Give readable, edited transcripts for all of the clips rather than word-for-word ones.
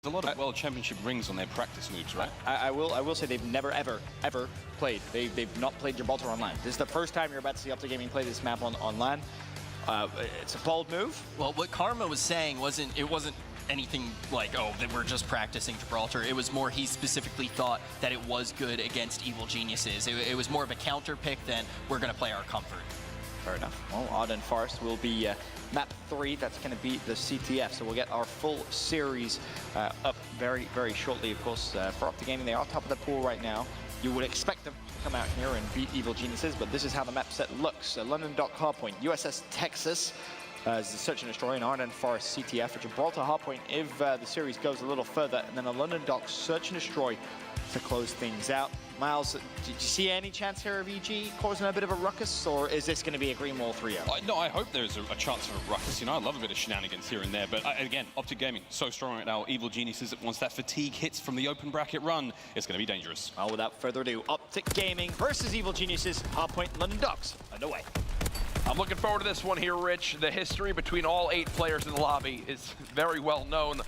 There's a lot of World Championship rings on their practice moves, right? I will say they've never, ever played. They've not played Gibraltar on LAN. This is the first time you're about to see OpTic Gaming play this map on LAN. It's a bold move. Well, what Karma was saying wasn't anything like, oh, that we're just practicing Gibraltar. It was more he specifically thought that it was good against Evil Geniuses. It was more of a counter pick than we're going to play our comfort. Fair enough. Well, Ardent Forest will be map 3. That's going to be the CTF. So we'll get our full series up very, very shortly. Of course, for OpTic Gaming, they are top of the pool right now. You would expect them to come out here and beat Evil Geniuses, but this is how the map set looks. London Dock Hardpoint, USS Texas, is the Search and Destroy, and Ardent Forest CTF, a Gibraltar Hardpoint if the series goes a little further, and then a London Dock Search and Destroy to close things out. Miles, did you see any chance here of EG causing a bit of a ruckus, or is this going to be a Green Wall 3-0? No, I hope there's a chance for a ruckus. You know, I love a bit of shenanigans here and there, but again, OpTic Gaming, so strong right now. Evil Geniuses, once that fatigue hits from the open bracket run, it's going to be dangerous. Well, without further ado, OpTic Gaming versus Evil Geniuses, Hardpoint London Docks, underway. I'm looking forward to this one here, Rich. The history between all 8 players in the lobby is very well known.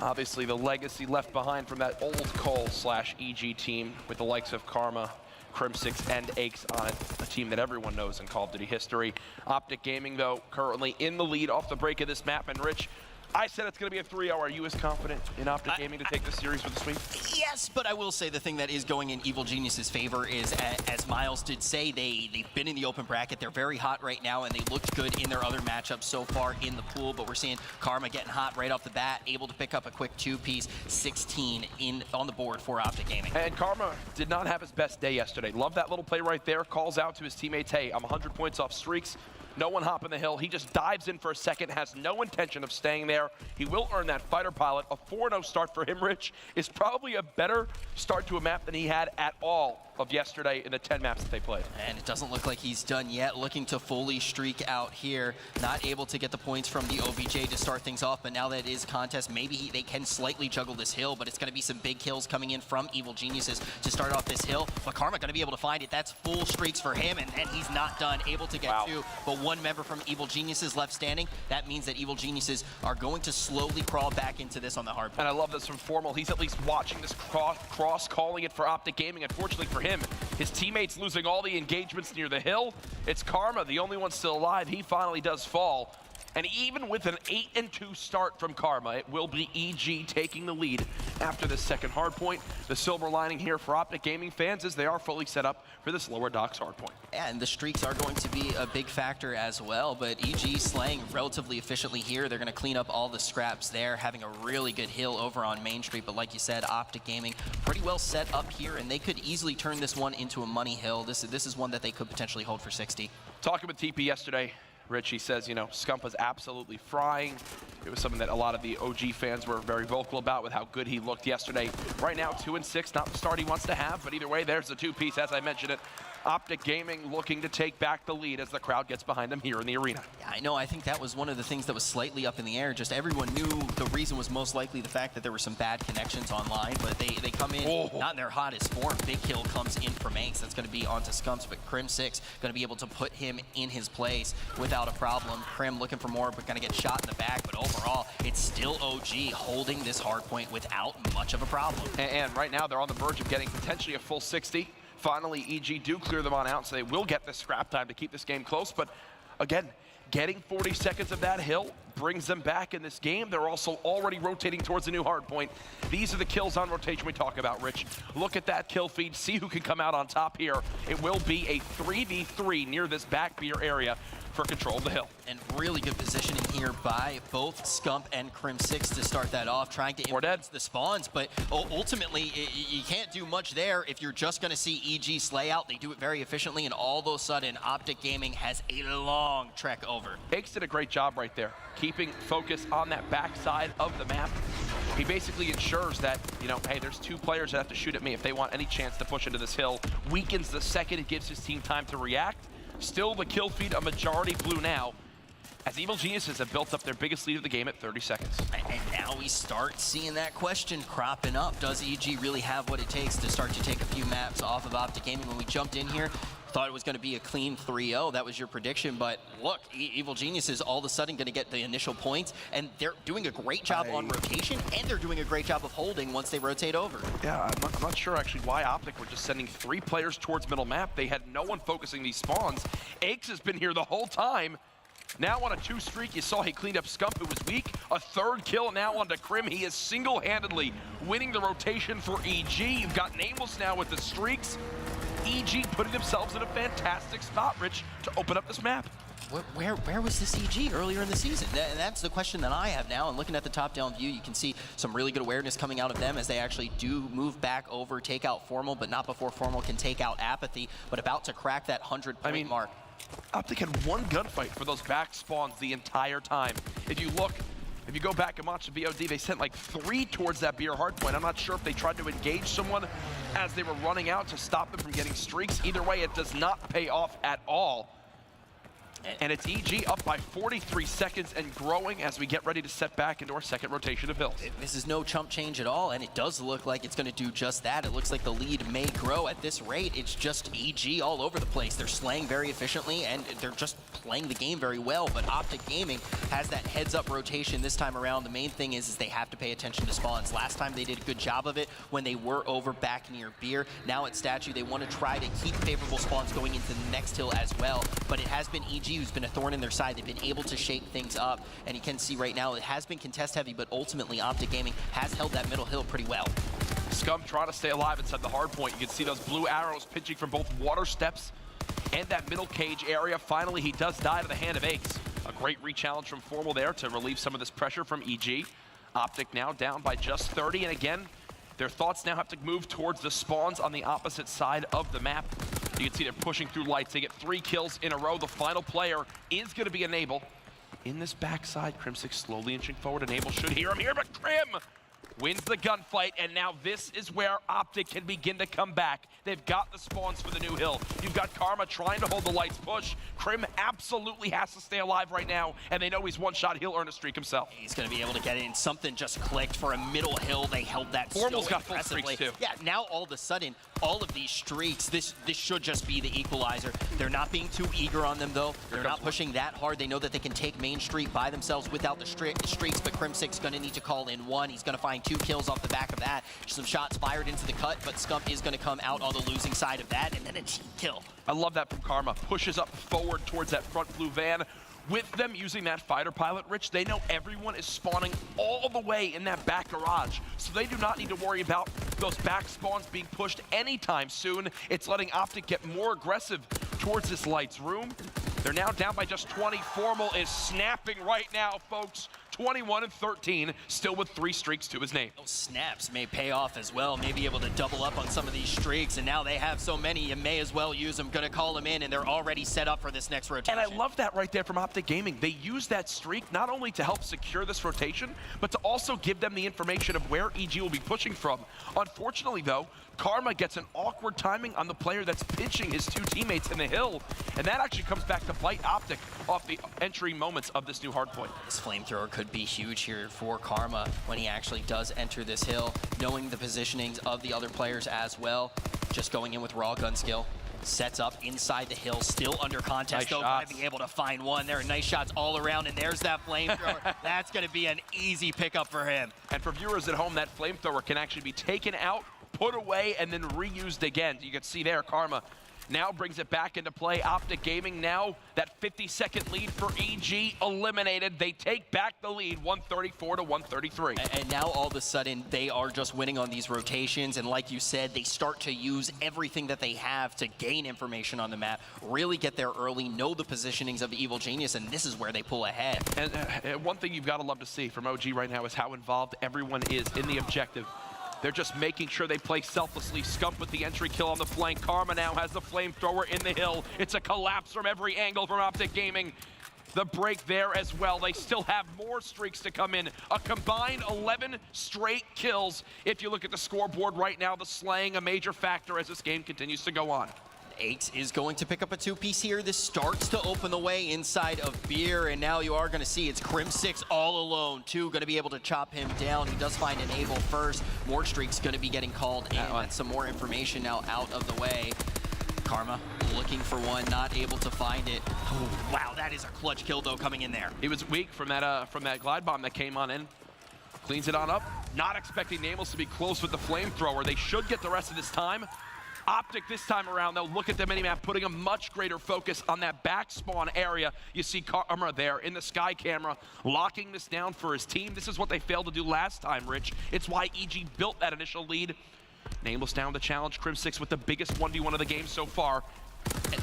Obviously, the legacy left behind from that old Cole/EG team with the likes of Karma, Crim6, and Aches on it, a team that everyone knows in Call of Duty history. OpTic Gaming, though, currently in the lead off the break of this map. And Rich, I said it's going to be a 3-0. Are you as confident in OpTic Gaming to take this series with a sweep? Yes, but I will say the thing that is going in Evil Genius's favor is, as Miles did say, they've been in the open bracket. They're very hot right now, and they looked good in their other matchups so far in the pool. But we're seeing Karma getting hot right off the bat, able to pick up a quick 2-piece, 16 on the board for OpTic Gaming. And Karma did not have his best day yesterday. Love that little play right there. Calls out to his teammates, hey, I'm 100 points off streaks. No one hopping the hill. He just dives in for a second, has no intention of staying there. He will earn that fighter pilot. A 4-0 start for him, Rich, is probably a better start to a map than he had at all of yesterday in the 10 maps that they played. And it doesn't look like he's done yet. Looking to fully streak out here. Not able to get the points from the OBJ to start things off, but now that it is contest, maybe they can slightly juggle this hill, but it's going to be some big kills coming in from Evil Geniuses to start off this hill. But Karma going to be able to find it. That's full streaks for him, and he's not done. Able to get 2, but 1 member from Evil Geniuses left standing. That means that Evil Geniuses are going to slowly crawl back into this on the hard point. And I love this from Formal. He's at least watching this cross, calling it for OpTic Gaming. Unfortunately for him, his teammates losing all the engagements near the hill. It's Karma, the only one still alive. He finally does fall. And even with an 8-2 start from Karma, it will be EG taking the lead after this second hardpoint. The silver lining here for OpTic Gaming fans is they are fully set up for this lower docks hardpoint. And the streaks are going to be a big factor as well, but EG slaying relatively efficiently here. They're going to clean up all the scraps there, having a really good hill over on Main Street. But like you said, OpTic Gaming pretty well set up here, and they could easily turn this one into a money hill. This is one that they could potentially hold for 60. Talking with TP yesterday, Rich, he says, you know, Scump was absolutely frying. It was something that a lot of the OG fans were very vocal about with how good he looked yesterday. Right now, 2-6, not the start he wants to have, but either way, there's the 2-piece, as I mentioned it. OpTic Gaming looking to take back the lead as the crowd gets behind them here in the arena. Yeah, I know. I think that was one of the things that was slightly up in the air. Just everyone knew the reason was most likely the fact that there were some bad connections online, but they come in not in their hottest form. Big kill comes in from Aches. That's going to be onto Scumps, but Crim6 going to be able to put him in his place without a problem. Crim looking for more, but going to get shot in the back. But overall, it's still OG holding this hard point without much of a problem. And right now, they're on the verge of getting potentially a full 60. Finally, EG do clear them on out, so they will get the scrap time to keep this game close. But again, getting 40 seconds of that hill brings them back in this game. They're also already rotating towards a new hard point. These are the kills on rotation we talk about, Rich. Look at that kill feed. See who can come out on top here. It will be a 3v3 near this back beer area for control of the hill. And really good positioning here by both Scump and Crim6 to start that off, trying to influence the spawns, but ultimately you can't do much there if you're just going to see EG slay out. They do it very efficiently, and all of a sudden OpTic Gaming has a long trek over. Aches did a great job right there, keeping focus on that backside of the map. He basically ensures that, you know, hey, there's 2 players that have to shoot at me if they want any chance to push into this hill. Weakens the second, it gives his team time to react. Still the kill feed, a majority blue now, as Evil Geniuses have built up their biggest lead of the game at 30 seconds. And now we start seeing that question cropping up. Does EG really have what it takes to start to take a few maps off of OpTic Gaming? When we jumped in here, thought it was going to be a clean 3-0. That was your prediction, but look, Evil Genius is all of a sudden going to get the initial points, and they're doing a great job on rotation, and they're doing a great job of holding once they rotate over. Yeah, I'm not sure actually why OpTic were just sending 3 players towards middle map. They had no one focusing these spawns. Aches has been here the whole time. Now on a 2 streak, you saw he cleaned up Scump, who was weak. A 3rd kill now onto Crim. He is single-handedly winning the rotation for EG. You've got Nameless now with the streaks. EG putting themselves in a fantastic spot, Rich, to open up this map. Where was this EG earlier in the season? And that's the question that I have now. And looking at the top-down view, you can see some really good awareness coming out of them as they actually do move back over, take out Formal, but not before Formal can take out Apathy, but about to crack that 100-point mark. OpTic had 1 gunfight for those back spawns the entire time. If you go back and watch the VOD, they sent like 3 towards that beer hardpoint. I'm not sure if they tried to engage someone as they were running out to stop them from getting streaks. Either way, it does not pay off at all. And it's EG up by 43 seconds and growing as we get ready to set back into our 2nd rotation of hills. This is no chump change at all, and it does look like it's going to do just that. It looks like the lead may grow at this rate. It's just EG all over the place. They're slaying very efficiently, and they're just playing the game very well, but OpTic Gaming has that heads-up rotation this time around. The main thing is they have to pay attention to spawns. Last time they did a good job of it when they were over back near Beer. Now at Statue, they want to try to keep favorable spawns going into the next hill as well, but it has been EG who's been a thorn in their side. They've been able to shake things up, and you can see right now it has been contest heavy, but ultimately OpTic Gaming has held that middle hill pretty well. Scum trying to stay alive inside the hard point. You can see those blue arrows pitching from both water steps and that middle cage area. Finally, he does die to the hand of Aches. A great re-challenge from Formal there to relieve some of this pressure from EG. OpTic now down by just 30, and again, their thoughts now have to move towards the spawns on the opposite side of the map. You can see they're pushing through lights. They get 3 kills in a row. The final player is going to be Enable. In this backside, Crim6 slowly inching forward. Enable should hear him here, but Crim wins the gunfight, and now this is where OpTic can begin to come back. They've got the spawns for the new hill. You've got Karma trying to hold the lights push. Crim absolutely has to stay alive right now, and they know he's one shot. He'll earn a streak himself. He's going to be able to get in. Something just clicked for a middle hill. They held that Formal's got full streaks too. Yeah, now all of a sudden, all of these streaks, this should just be the equalizer. They're not being too eager on them, though. They're not pushing that hard. They know that they can take Main Street by themselves without the streaks, but Crim6 going to need to call in 1. He's going to find 2 kills off the back of that. Some shots fired into the cut, but Scump is going to come out on the losing side of that, and then a team kill. I love that from Karma. Pushes up forward towards that front blue van. With them using that fighter pilot, Rich, they know everyone is spawning all the way in that back garage. So they do not need to worry about those back spawns being pushed anytime soon. It's letting OpTic get more aggressive towards this lights room. They're now down by just 20. Formal is snapping right now, folks. 21 and 13, still with 3 streaks to his name. Those snaps may pay off as well, may be able to double up on some of these streaks, and now they have so many, you may as well use them. Gonna call them in, and they're already set up for this next rotation. And I love that right there from OpTic Gaming. They use that streak not only to help secure this rotation, but to also give them the information of where EG will be pushing from. Unfortunately, though, Karma gets an awkward timing on the player that's pinching his 2 teammates in the hill, and that actually comes back to bite OpTic off the entry moments of this new hardpoint. This flamethrower could be huge here for Karma when he actually does enter this hill, knowing the positionings of the other players as well. Just going in with raw gun skill. Sets up inside the hill, still under contest, though, going to be able to find one. There are nice shots all around, and there's that flamethrower. That's going to be an easy pickup for him. And for viewers at home, that flamethrower can actually be taken out, put away, and then reused again. You can see there, Karma now brings it back into play. OpTic Gaming now, that 50-second lead for EG eliminated. They take back the lead, 134 to 133. And now all of a sudden, they are just winning on these rotations. And like you said, they start to use everything that they have to gain information on the map, really get there early, know the positionings of Evil Genius, and this is where they pull ahead. And one thing you've got to love to see from OG right now is how involved everyone is in the objective. They're just making sure they play selflessly. Scump with the entry kill on the flank. Karma now has the flamethrower in the hill. It's a collapse from every angle from OpTic Gaming. The break there as well. They still have more streaks to come in. A combined 11 straight kills. If you look at the scoreboard right now, the slaying a major factor as this game continues to go on. Aches is going to pick up a 2-piece here. This starts to open the way inside of Beer, and now you are going to see it's Crim6 all alone, too, going to be able to chop him down. He does find Enable first. More streaks going to be getting called in, and some more information now out of the way. Karma looking for one, not able to find it. Oh, wow, that is a clutch kill though coming in there. He was weak from that glide bomb that came on in. Cleans it on up. Not expecting Nameless to be close with the flamethrower. They should get the rest of this time. OpTic this time around, though, look at the minimap, putting a much greater focus on that back spawn area. You see Karma there in the sky camera, locking this down for his team. This is what they failed to do last time, Rich. It's why EG built that initial lead. Nameless down the challenge. Crim6 with the biggest 1v1 of the game so far.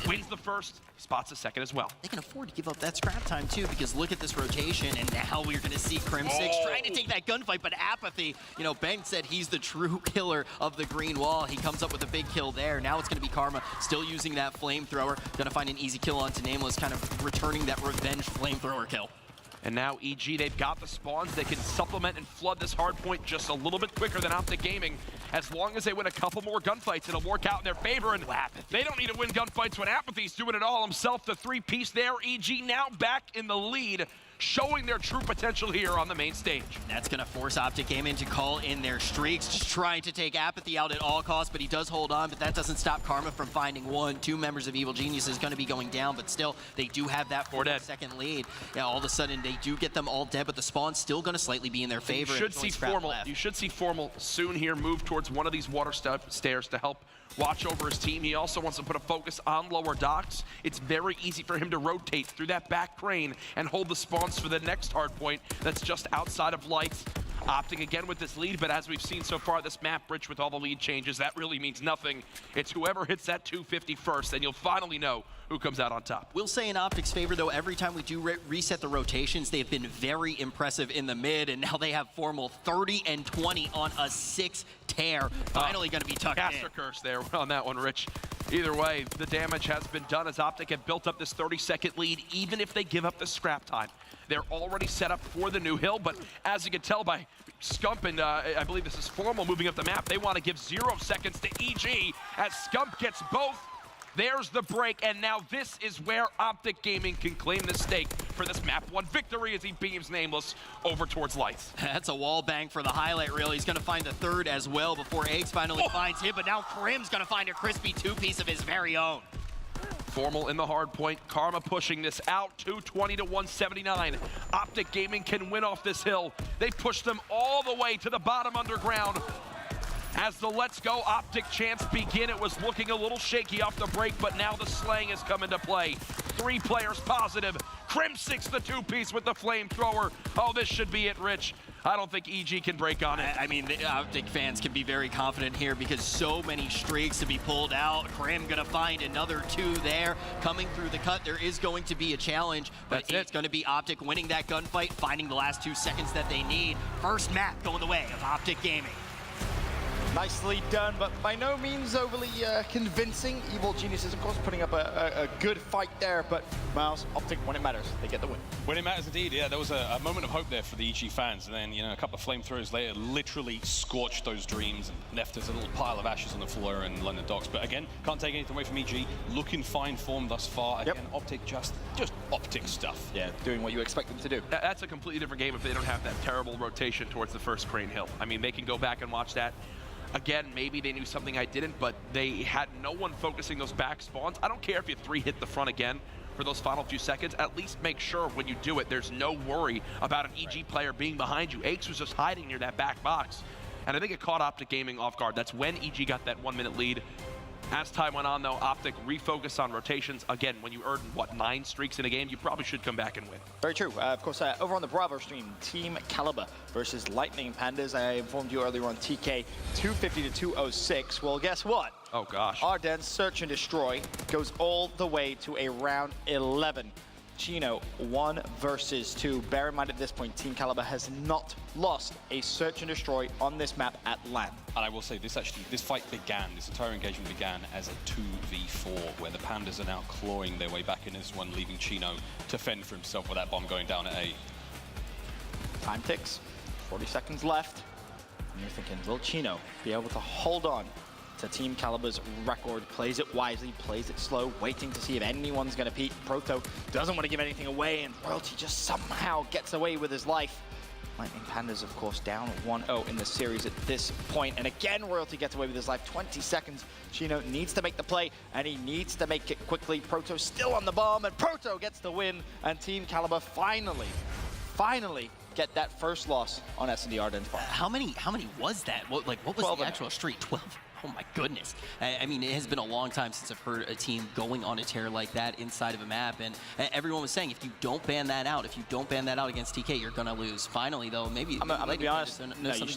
Wins the first, spots the second as well. They can afford to give up that scrap time too, because look at this rotation, and now we're going to see Crim6 trying to take that gunfight, but Apathy, you know, Ben said he's the true killer of the green wall. He comes up with a big kill there. Now it's going to be Karma still using that flamethrower. Going to find an easy kill onto Nameless, kind of returning that revenge flamethrower kill. And now EG, they've got the spawns. They can supplement and flood this hard point just a little bit quicker than OpTic Gaming. As long as they win a couple more gunfights, it'll work out in their favor. And they don't need to win gunfights when Apathy's doing it all himself. The 3-piece there. EG now back in the lead, showing their true potential here on the main stage. That's going to force OpTic Gaming to call in their streaks, just trying to take Apathy out at all costs, but he does hold on, but that doesn't stop Karma from finding one. Two members of Evil Genius is going to be going down, but still, they do have that 4-second lead. Yeah, all of a sudden, they do get them all dead, but the spawn's still going to slightly be in their favor. You should see Formal soon here move towards one of these water stairs to help watch over his team. He also wants to put a focus on lower docks. It's very easy for him to rotate through that back crane and hold the spawns for the next hard point that's just outside of lights. OpTic again with this lead, but as we've seen so far this map, Rich, with all the lead changes, that really means nothing. It's whoever hits that 250 first, and you'll finally know who comes out on top. We'll say in OpTic's favor, though, every time we do reset the rotations, they've been very impressive in the mid, and now they have Formal 30 and 20 on a 6 tear. Finally going to be tucked in. Caster curse there on that one, Rich. Either way, the damage has been done as OpTic have built up this 30-second lead, even if they give up the scrap time. They're already set up for the new hill, but as you can tell by Scump and I believe this is Formal moving up the map, they want to give 0 seconds to EG as Scump gets both. There's the break, and now this is where OpTic Gaming can claim the stake for this map 1 victory as he beams Nameless over towards lights. That's a wall bang for the highlight reel. He's going to find the third as well before Eggs finally finds him, but now Crim's going to find a crispy 2-piece of his very own. Formal in the hard point. Karma pushing this out, 220 to 179. OpTic Gaming can win off this hill. They push them all the way to the bottom underground. As the Let's Go OpTic chants begin, it was looking a little shaky off the break, but now the slang has come into play. 3 players positive. Crim6 the 2-piece with the flamethrower. Oh, this should be it, Rich. I don't think EG can break on it. I mean, the OpTic fans can be very confident here because so many streaks to be pulled out. Crim gonna find another 2 there. Coming through the cut, there is going to be a challenge, but it's gonna be OpTic winning that gunfight, finding the last 2 seconds that they need. First map going the way of OpTic Gaming. Nicely done, but by no means overly convincing. Evil Geniuses, of course, putting up a good fight there, but Miles, OpTic, when it matters, they get the win. When it matters indeed, yeah, there was a moment of hope there for the EG fans, and then, you know, a couple of flamethrowers later literally scorched those dreams and left us a little pile of ashes on the floor in London docks. But again, can't take anything away from EG. Looking fine form thus far. Again, OpTic just OpTic stuff. Yeah, doing what you expect them to do. That's a completely different game if they don't have that terrible rotation towards the first crane hill. I mean, they can go back and watch that. Again, maybe they knew something I didn't, but they had no one focusing those back spawns. I don't care if you 3-hit the front again for those final few seconds. At least make sure when you do it, there's no worry about an EG player being behind you. Aches was just hiding near that back box. And I think it caught OpTic Gaming off guard. That's when EG got that 1-minute lead. As time went on, though, OpTic refocused on rotations. Again, when you earn, what, 9 streaks in a game, you probably should come back and win. Very true. Of course, over on the Bravo stream, Team Caliber versus Lightning Pandas. I informed you earlier on TK 250 to 206. Well, guess what? Oh, gosh. Ardennes Search and Destroy goes all the way to a round 11. Chino, 1 versus 2. Bear in mind at this point, Team Caliber has not lost a Search and Destroy on this map at LAN. And I will say, this fight began, this entire engagement began as a 2v4, where the Pandas are now clawing their way back in this one, leaving Chino to fend for himself with that bomb going down at A. Time ticks, 40 seconds left. And you're thinking, will Chino be able to hold on to Team Caliber's record? Plays it wisely, plays it slow, waiting to see if anyone's going to peek. Proto doesn't want to give anything away, and Royalty just somehow gets away with his life. Lightning Pandas, of course, down 1-0 in the series at this point. And again, Royalty gets away with his life. 20 seconds. Chino needs to make the play, and he needs to make it quickly. Proto still on the bomb, and Proto gets the win. And Team Caliber finally get that first loss on S&D Ardennes. How many was that? What was the actual streak? 12. Oh my goodness. I mean, it has been a long time since I've heard a team going on a tear like that inside of a map, and everyone was saying if you don't ban that out, against TK, you're gonna lose. Finally, though, maybe I'm gonna be honest,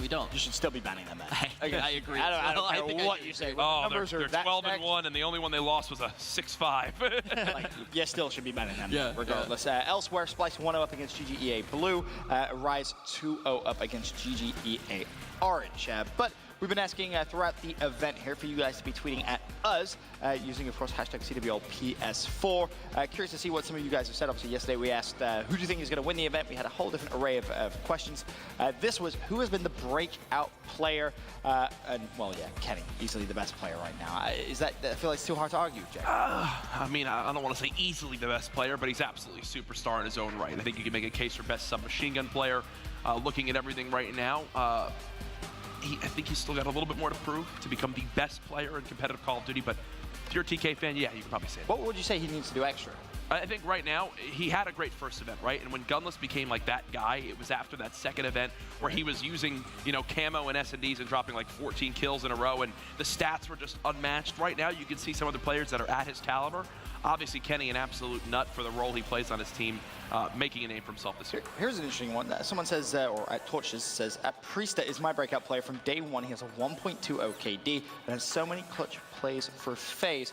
we don't. You should still be banning them. I agree. I don't care what you say. Oh, they're 12-1, and the only one they lost was a 6-5. Like, you still should be banning them, yeah, regardless. Yeah. Elsewhere, Splice 1-0 up against GGEA Blue, Rise 2-0 up against GGEA Orange. But we've been asking throughout the event here for you guys to be tweeting at us using, of course, hashtag CWL PS4. Curious to see what some of you guys have said. Obviously, yesterday we asked who do you think is going to win the event. We had a whole different array of questions. This was who has been the breakout player. And, well, yeah, Kenny, easily the best player right now. Is that, I feel like it's too hard to argue, Jay. I mean, I don't want to say easily the best player, but he's absolutely a superstar in his own right. I think you can make a case for best submachine gun player. Looking at everything right now, I think he's still got a little bit more to prove to become the best player in competitive Call of Duty, but if you're a TK fan, yeah, you can probably say that. What would you say he needs to do extra? I think right now, he had a great first event, right? And when Gunless became like that guy, it was after that second event where he was using, you know, camo and S&Ds and dropping like 14 kills in a row, and the stats were just unmatched. Right now, you can see some of the players that are at his caliber. Obviously, Kenny, an absolute nut for the role he plays on his team, making a name for himself this year. Here's an interesting one. Someone says, or at Torches says, Priesta is my breakout player from day one. He has a 1.20 KD and has so many clutch plays for FaZe.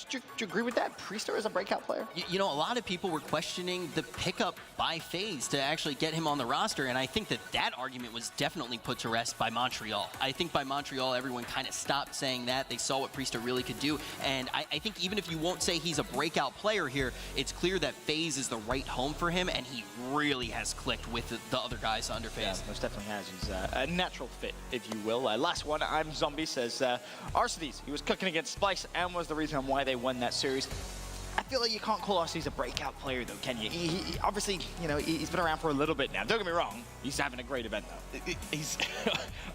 Do you agree with that? Priester is a breakout player? You know, a lot of people were questioning the pickup by FaZe to actually get him on the roster, and I think that argument was definitely put to rest by Montreal. I think by Montreal, everyone kind of stopped saying that. They saw what Priester really could do, and I think even if you won't say he's a breakout player here, it's clear that FaZe is the right home for him, and he really has clicked with the other guys under FaZe. Yeah, most definitely has. He's a natural fit, if you will. Last one, I'm Zombie, says, Arcades, he was cooking against Splice and was the reason why they won that series. I feel like you can't call Arcades a breakout player, though, can you? He obviously, you know, he's been around for a little bit now. Don't get me wrong, he's having a great event, though.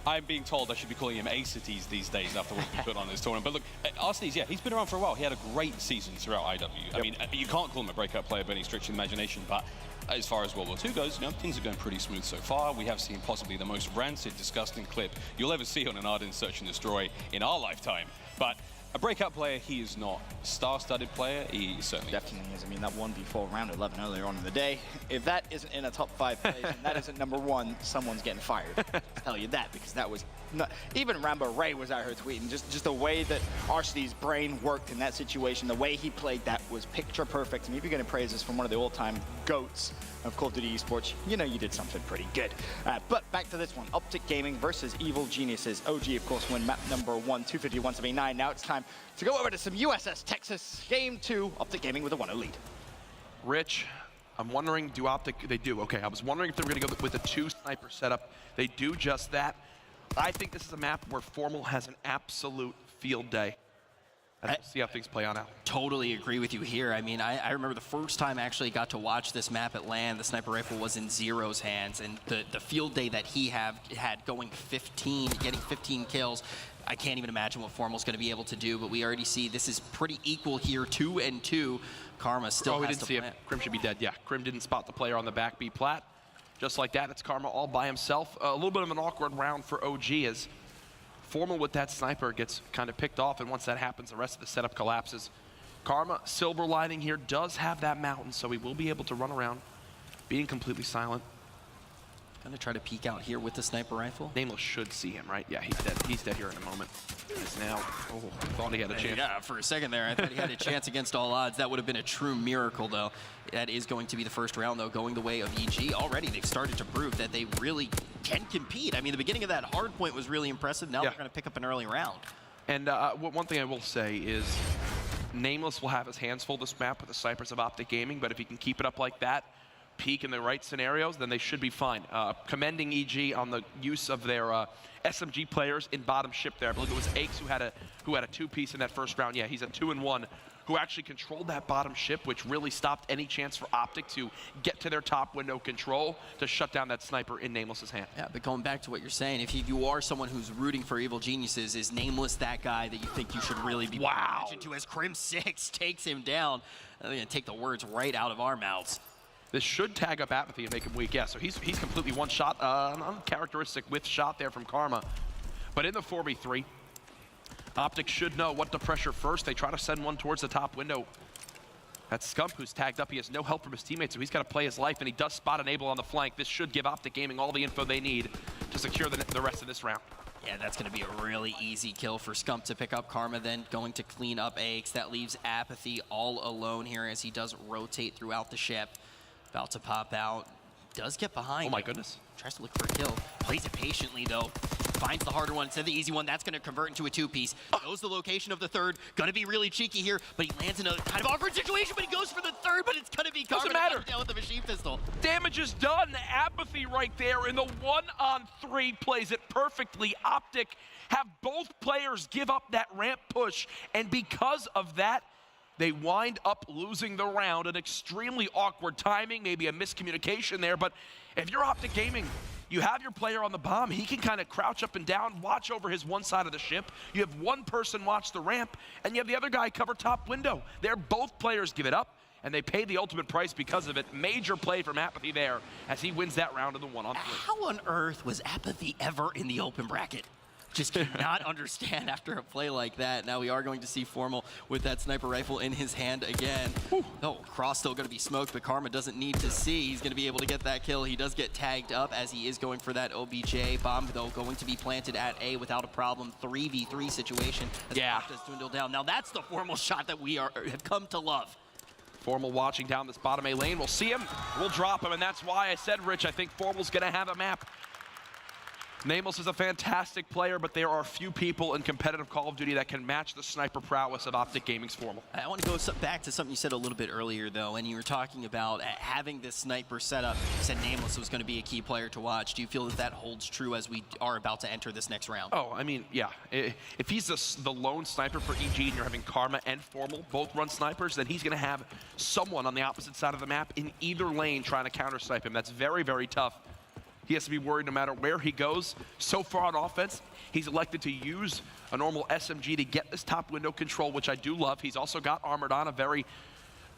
I'm being told I should be calling him Acities these days after what he put on this tournament. But look, Arcades, yeah, he's been around for a while. He had a great season throughout IW. Yep. I mean, you can't call him a breakout player by any stretch of the imagination, but as far as World War II goes, you know, things are going pretty smooth so far. We have seen possibly the most rancid, disgusting clip you'll ever see on an Ardennes Search and Destroy in our lifetime. But a breakout player, he is not. Star-studded player, he certainly definitely is. I mean, that 1v4 round 11 earlier on in the day, if that isn't in a top 5 place and that isn't number 1, someone's getting fired. I'll tell you that, because that was not, even Rambo Ray was out here tweeting, just the way that Arcedy's brain worked in that situation, the way he played that was picture perfect. And if you're going to praise this from one of the all-time GOATs of Call of Duty esports, you know you did something pretty good. But back to this one, OpTic Gaming versus Evil Geniuses. OG, of course, win map number 1, 250-179. Now it's time to go over to some USS Texas. Game 2, OpTic Gaming with a 1-0 lead. Rich, I'm wondering, do OpTic, they do, okay. I was wondering if they were gonna go with a 2-sniper setup. They do just that. I think this is a map where Formal has an absolute field day. And we'll see how things play on out. Totally agree with you here. I mean, I remember the first time I actually got to watch this map at LAN, the sniper rifle was in Zero's hands, and the field day that he had going 15, getting 15 kills, I can't even imagine what Formal's going to be able to do, but we already see this is pretty equal here, 2-2. Karma still has to we didn't see him. Krim should be dead, yeah. Krim didn't spot the player on the back B plat. Just like that, it's Karma all by himself. A little bit of an awkward round for OG as Formal with that sniper gets kind of picked off, and once that happens, the rest of the setup collapses. Karma, silver lining here, does have that mountain, so he will be able to run around, being completely silent. Gonna try to peek out here with the sniper rifle. Nameless should see him, right? Yeah, he's dead. He's dead here in a moment. He's now, thought he had a chance. Yeah, for a second there, I thought he had a chance against all odds. That would have been a true miracle, though. That is going to be the first round, though, going the way of EG. Already, they've started to prove that they really can compete. I mean, the beginning of that hard point was really impressive. Now they're going to pick up an early round. And one thing I will say is Nameless will have his hands full this map with the snipers of OpTic Gaming, but if he can keep it up like that, peak in the right scenarios, then they should be fine. Commending EG on the use of their SMG players in bottom ship there. I believe it was Aches who had a 2-piece in that first round. Yeah, he's a 2-1 who actually controlled that bottom ship, which really stopped any chance for OpTic to get to their top window control to shut down that sniper in Nameless's hand. Yeah, but going back to what you're saying, if you are someone who's rooting for Evil Geniuses, is Nameless that guy that you think you should really be paying attention to as Crim6 takes him down? I'm going to take the words right out of our mouths. This should tag up Apathy and make him weak. Yeah, so he's completely one shot, uncharacteristic whiff shot there from Karma. But in the 4v3, OpTic should know what to pressure first. They try to send one towards the top window. That's Scump who's tagged up. He has no help from his teammates, so he's got to play his life, and he does spot Enable on the flank. This should give OpTic Gaming all the info they need to secure the rest of this round. Yeah, that's going to be a really easy kill for Scump to pick up. Karma then going to clean up AX. That leaves Apathy all alone here as he does rotate throughout the ship. About to pop out. Does get behind. Oh my goodness. Tries to look for a kill. Plays it patiently though. Finds the harder one instead of the easy one. That's going to convert into a two-piece. Knows the location of the third. Going to be really cheeky here, but he lands in a kind of awkward situation, but he goes for the third, but it's going to be Karma down with the machine pistol. Damage is done. Apathy right there in the 1-on-3 plays it perfectly. OpTic have both players give up that ramp push, and because of that, they wind up losing the round. An extremely awkward timing, maybe a miscommunication there, but if you're OpTic Gaming, you have your player on the bomb. He can kind of crouch up and down, watch over his one side of the ship. You have one person watch the ramp, and you have the other guy cover top window. They're both players give it up, and they pay the ultimate price because of it. Major play from Apathy there as he wins that round in the 1-on-3. How on earth was Apathy ever in the open bracket? Just cannot understand after a play like that. Now we are going to see Formal with that sniper rifle in his hand again. Oh, Cross still going to be smoked, but Karma doesn't need to see. He's going to be able to get that kill. He does get tagged up as he is going for that OBJ. Bomb, though, going to be planted at A without a problem. 3v3 situation as the does dwindle down. Now that's the Formal shot that we have come to love. Formal watching down this bottom A lane. We'll see him, we'll drop him, and that's why I said, Rich, I think Formal's going to have a map. Nameless is a fantastic player, but there are few people in competitive Call of Duty that can match the sniper prowess of OpTic Gaming's Formal. I want to go back to something you said a little bit earlier, though, and you were talking about having this sniper setup. You said Nameless was going to be a key player to watch. Do you feel that that holds true as we are about to enter this next round? Oh, I mean, yeah. If he's the lone sniper for EG and you're having Karma and Formal both run snipers, then he's going to have someone on the opposite side of the map in either lane trying to counter-snipe him. That's very, very tough. He has to be worried no matter where he goes. So far on offense, he's elected to use a normal SMG to get this top window control, which I do love. He's also got armored on. A very,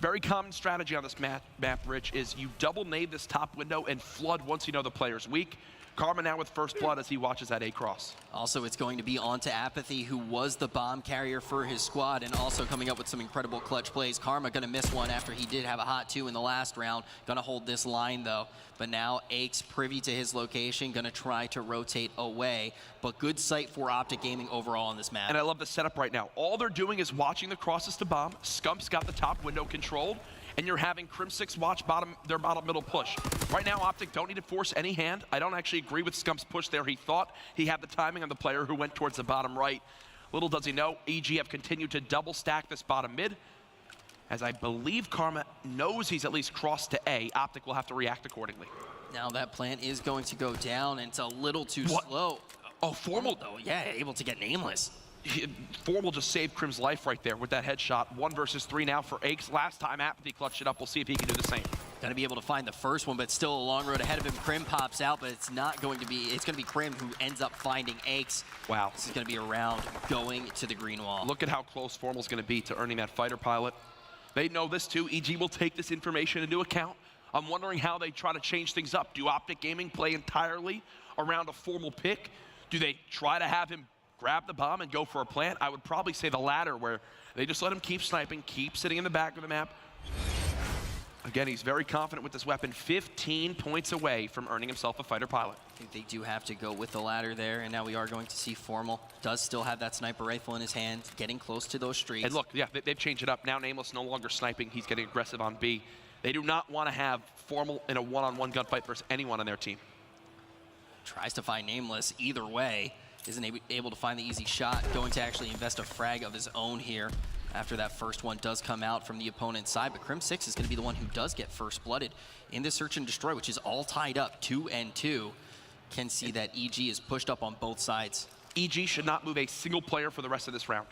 very common strategy on this map, Rich, is you double nade this top window and flood once you know the player's weak. Karma now with first blood as he watches that A-cross. Also, it's going to be on to Apathy, who was the bomb carrier for his squad, and also coming up with some incredible clutch plays. Karma going to miss one after he did have a hot 2 in the last round. Going to hold this line, though. But now Aches privy to his location, going to try to rotate away. But good sight for OpTic Gaming overall on this map. And I love the setup right now. All they're doing is watching the crosses to bomb. Scump's got the top window controlled, and you're having Crim6 watch their bottom middle push. Right now, OpTic don't need to force any hand. I don't actually agree with Scump's push there. He thought he had the timing on the player who went towards the bottom right. Little does he know, EG have continued to double stack this bottom mid. As I believe Karma knows he's at least crossed to A, OpTic will have to react accordingly. Now that plant is going to go down, and it's a little too slow. Oh, Formal though, yeah, able to get Nameless. Formal just saved Crim's life right there with that headshot. 1 versus 3 now for Aches. Last time Apathy clutched it up. We'll see if he can do the same. Gonna be able to find the first one, but still a long road ahead of him. Crim pops out, but it's not going to be, it's gonna be Crim who ends up finding Aches. Wow. This is gonna be a round going to the green wall. Look at how close Formal's gonna be to earning that fighter pilot. They know this too. EG will take this information into account. I'm wondering how they try to change things up. Do OpTic Gaming play entirely around a Formal pick? Do they try to have him grab the bomb and go for a plant? I would probably say the latter, where they just let him keep sniping, keep sitting in the back of the map. Again, he's very confident with this weapon, 15 points away from earning himself a fighter pilot. I think they do have to go with the ladder there, and now we are going to see Formal. Does still have that sniper rifle in his hand, getting close to those streets. And look, yeah, they've changed it up. Now Nameless no longer sniping, he's getting aggressive on B. They do not want to have Formal in a one-on-one gunfight versus anyone on their team. Tries to find Nameless either way. Isn't able to find the easy shot. Going to actually invest a frag of his own here after that first one does come out from the opponent's side. But Crim6 is going to be the one who does get first blooded in this search and destroy, which is all tied up 2-2. Can see that EG is pushed up on both sides. EG should not move a single player for the rest of this round.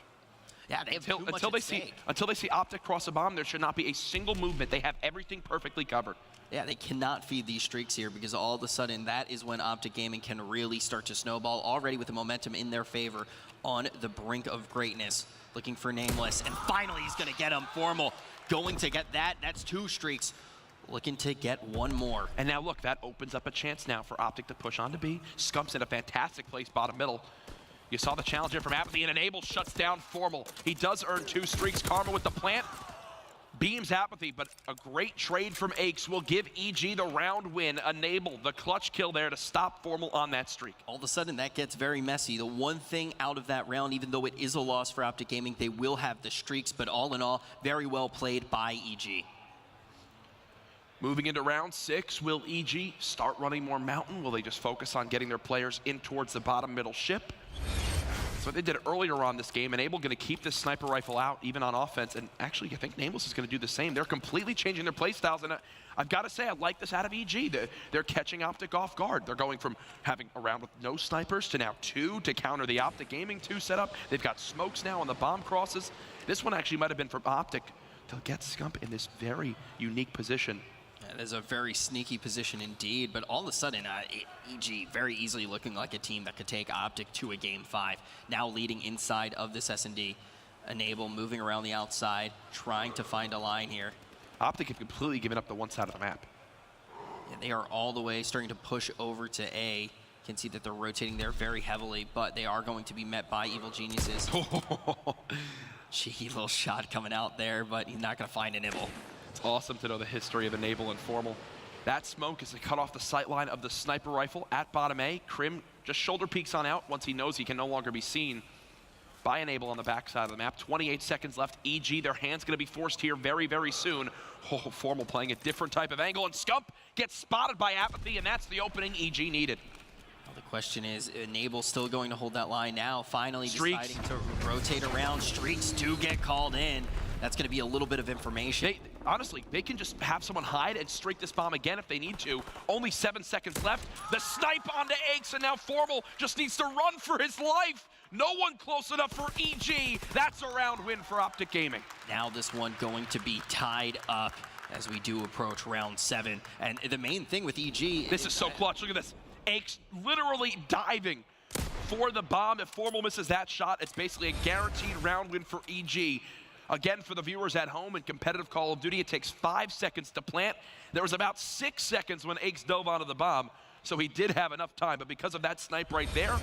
Yeah, they have too much until at stake. until they see OpTic cross a bomb, there should not be a single movement. They have everything perfectly covered. Yeah, they cannot feed these streaks here because all of a sudden that is when OpTic Gaming can really start to snowball, already with the momentum in their favor on the brink of greatness. Looking for Nameless, and finally he's going to get him. Formal going to get that. That's 2 streaks. Looking to get 1 more. And now look, that opens up a chance now for OpTic to push on to B. Scump's in a fantastic place, bottom middle. You saw the challenge in from Apathy, and Enable shuts down Formal. He does earn 2 streaks. Karma with the plant. Beams Apathy, but a great trade from Aches will give EG the round win. Enable the clutch kill there to stop Formal on that streak. All of a sudden, that gets very messy. The one thing out of that round, even though it is a loss for OpTic Gaming, they will have the streaks, but all in all, very well played by EG. Moving into round 6, will EG start running more Mountain? Will they just focus on getting their players in towards the bottom middle ship? That's what they did earlier on this game. Enable going to keep this sniper rifle out, even on offense. And actually, I think Nameless is going to do the same. They're completely changing their play styles. And I've got to say, I like this out of EG. They're catching OpTic off guard. They're going from having a round with no snipers to now 2 to counter the OpTic Gaming 2 setup. They've got smokes now on the bomb crosses. This one actually might have been from OpTic to get Scump in this very unique position. That is a very sneaky position indeed, but all of a sudden, EG very easily looking like a team that could take OpTic to a Game 5. Now leading inside of this S&D. Enable moving around the outside, trying to find a line here. OpTic have completely given up the one side of the map. Yeah, they are all the way starting to push over to A. You can see that they're rotating there very heavily, but they are going to be met by Evil Geniuses. Cheeky little shot coming out there, but he's not going to find a nibble. It's awesome to know the history of Enable and Formal. That smoke is to cut off the sight line of the sniper rifle at bottom A. Krim just shoulder peeks on out once he knows he can no longer be seen by Enable on the backside of the map. 28 seconds left. EG, their hand's going to be forced here very, very soon. Oh, Formal playing a different type of angle, and Scump gets spotted by Apathy, and that's the opening EG needed. Well, the question is, Enable still going to hold that line now, finally Streaks. deciding to rotate around. Streaks do get called in. That's going to be a little bit of information. Honestly, they can just have someone hide and streak this bomb again if they need to. Only 7 seconds left. The snipe onto Aches, and now Formal just needs to run for his life. No one close enough for EG. That's a round win for OpTic Gaming. Now this one going to be tied up as we do approach round 7. And the main thing with EG... This is so clutch. Look at this. Aches literally diving for the bomb. If Formal misses that shot, it's basically a guaranteed round win for EG. Again, for the viewers at home in competitive Call of Duty, it takes 5 seconds to plant. There was about 6 seconds when Aches dove onto the bomb, so he did have enough time. But because of that snipe right there,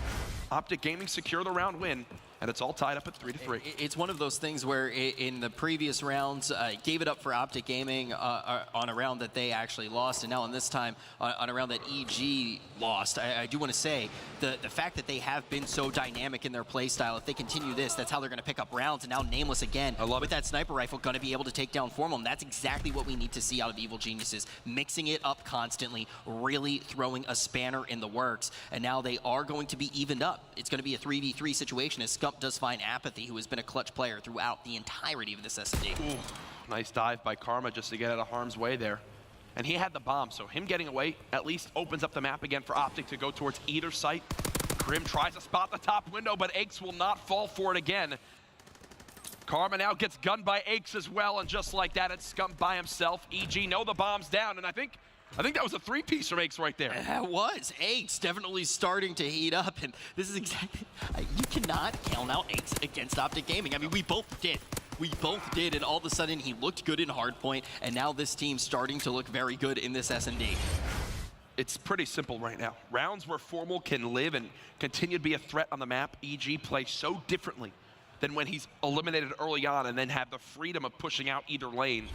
OpTic Gaming secure the round win, and it's all tied up at 3-3. It's one of those things where in the previous rounds, gave it up for OpTic Gaming on a round that they actually lost, and now on this time, on a round that EG lost. I do want to say, the fact that they have been so dynamic in their play style, if they continue this, that's how they're going to pick up rounds, and now Nameless again, with that sniper rifle, going to be able to take down Formal, and that's exactly what we need to see out of Evil Geniuses, mixing it up constantly, really throwing a spanner in the works, and now they are going to be evened up. It's going to be a 3v3 situation as Scump does find Apathy, who has been a clutch player throughout the entirety of this S&D. Ooh, nice dive by Karma just to get out of harm's way there. And he had the bomb, so him getting away at least opens up the map again for OpTic to go towards either site. Grim tries to spot the top window, but Aches will not fall for it again. Karma now gets gunned by Aches as well, and just like that, it's Scump by himself. EG know the bomb's down, and I think that was a 3-piece from Aches right there. That was. Aches definitely starting to heat up, and this is exactly... you cannot count out Aches against OpTic Gaming. I mean, we both did. We both did, and all of a sudden, he looked good in hardpoint, and now this team's starting to look very good in this S&D. It's pretty simple right now. Rounds where Formal can live and continue to be a threat on the map, EG plays so differently than when he's eliminated early on and then have the freedom of pushing out either lane.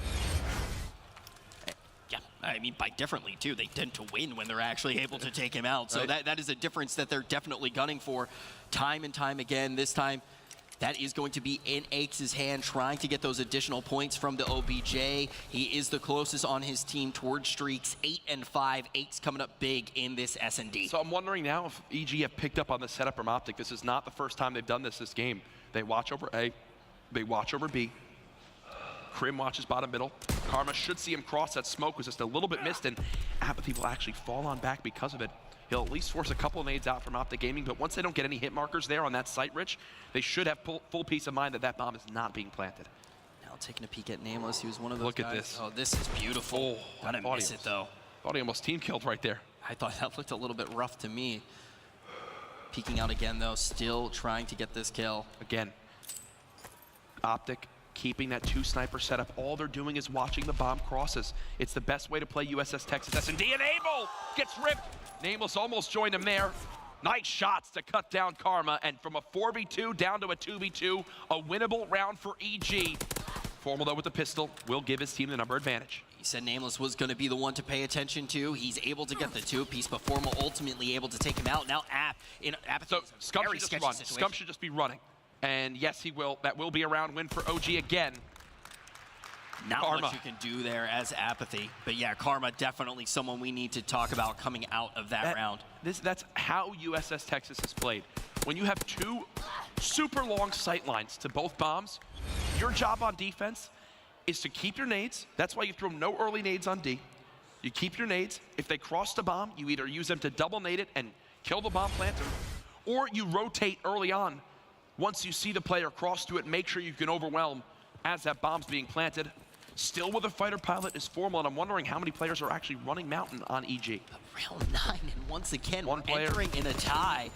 Yeah, I mean, by differently, too. They tend to win when they're actually able to take him out. So right. that is a difference that they're definitely gunning for time and time again. This time, that is going to be in Aches' hand, trying to get those additional points from the OBJ. He is the closest on his team towards streaks, 8 and 5. Aches coming up big in this S&D. So I'm wondering now if EG have picked up on the setup from OpTic. This is not the first time they've done this game. They watch over A, they watch over B. Krim watches bottom middle. Karma should see him cross. That smoke was just a little bit missed, and Apathy will actually fall on back because of it. He'll at least force a couple of nades out from OpTic Gaming, but once they don't get any hit markers there on that site, Rich, they should have full peace of mind that that bomb is not being planted. Now taking a peek at Nameless, he was one of those Look guys. at this. Oh, this is beautiful. Gotta miss it though. Thought he almost team killed right there. I thought that looked a little bit rough to me. Peeking out again though, still trying to get this kill. Again, OpTic keeping that 2 sniper setup. All they're doing is watching the bomb crosses. It's the best way to play USS Texas S&D, and Abel gets ripped. Nameless almost joined him there. Nice shots to cut down Karma, and from a 4v2 down to a 2v2, a winnable round for EG. Formal though with the pistol will give his team the number advantage. He said Nameless was going to be the one to pay attention to. He's able to get the 2-piece, but Formal ultimately able to take him out. Now Apathy. So Scum should just run. Scum should just be running. And yes, he will. That will be a round win for OG again. Not Karma. much you can do there as Apathy. But yeah, Karma definitely someone we need to talk about coming out of that round. That's how USS Texas has played. When you have 2 super long sight lines to both bombs, your job on defense is to keep your nades. That's why you throw no early nades on D. You keep your nades. If they cross the bomb, you either use them to double nade it and kill the bomb planter, or you rotate early on. Once you see the player cross to it, make sure you can overwhelm as that bomb's being planted. Still with a fighter pilot is Formal, and I'm wondering how many players are actually running Mountain on EG. Round 9, and once again, One player. entering in a tie.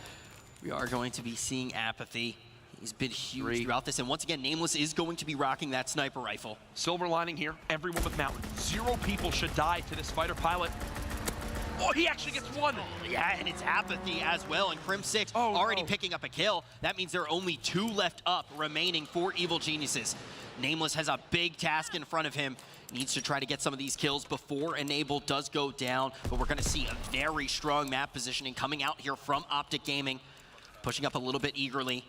We are going to be seeing Apathy. He's been huge throughout this, and once again, Nameless is going to be rocking that sniper rifle. Silver lining here, everyone with Mountain. 0 people should die to this fighter pilot. Oh, he actually gets 1. Yeah, and it's Apathy as well, and Crim6 already picking up a kill. That means there are only 2 left up remaining for Evil Geniuses. Nameless has a big task in front of him. Needs to try to get some of these kills before Enable does go down, but we're gonna see a very strong map positioning coming out here from OpTic Gaming. Pushing up a little bit eagerly,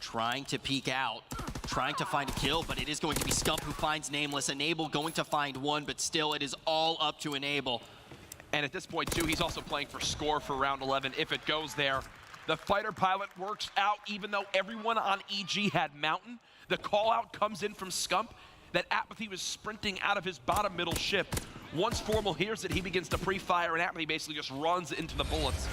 trying to peek out, trying to find a kill, but it is going to be Scump who finds Nameless. Enable going to find 1, but still it is all up to Enable. And at this point, too, he's also playing for score for round 11 if it goes there. The fighter pilot works out even though everyone on EG had Mountain. The call out comes in from Scump that Apathy was sprinting out of his bottom middle ship. Once Formal hears it, he begins to pre-fire, and Apathy basically just runs into the bullets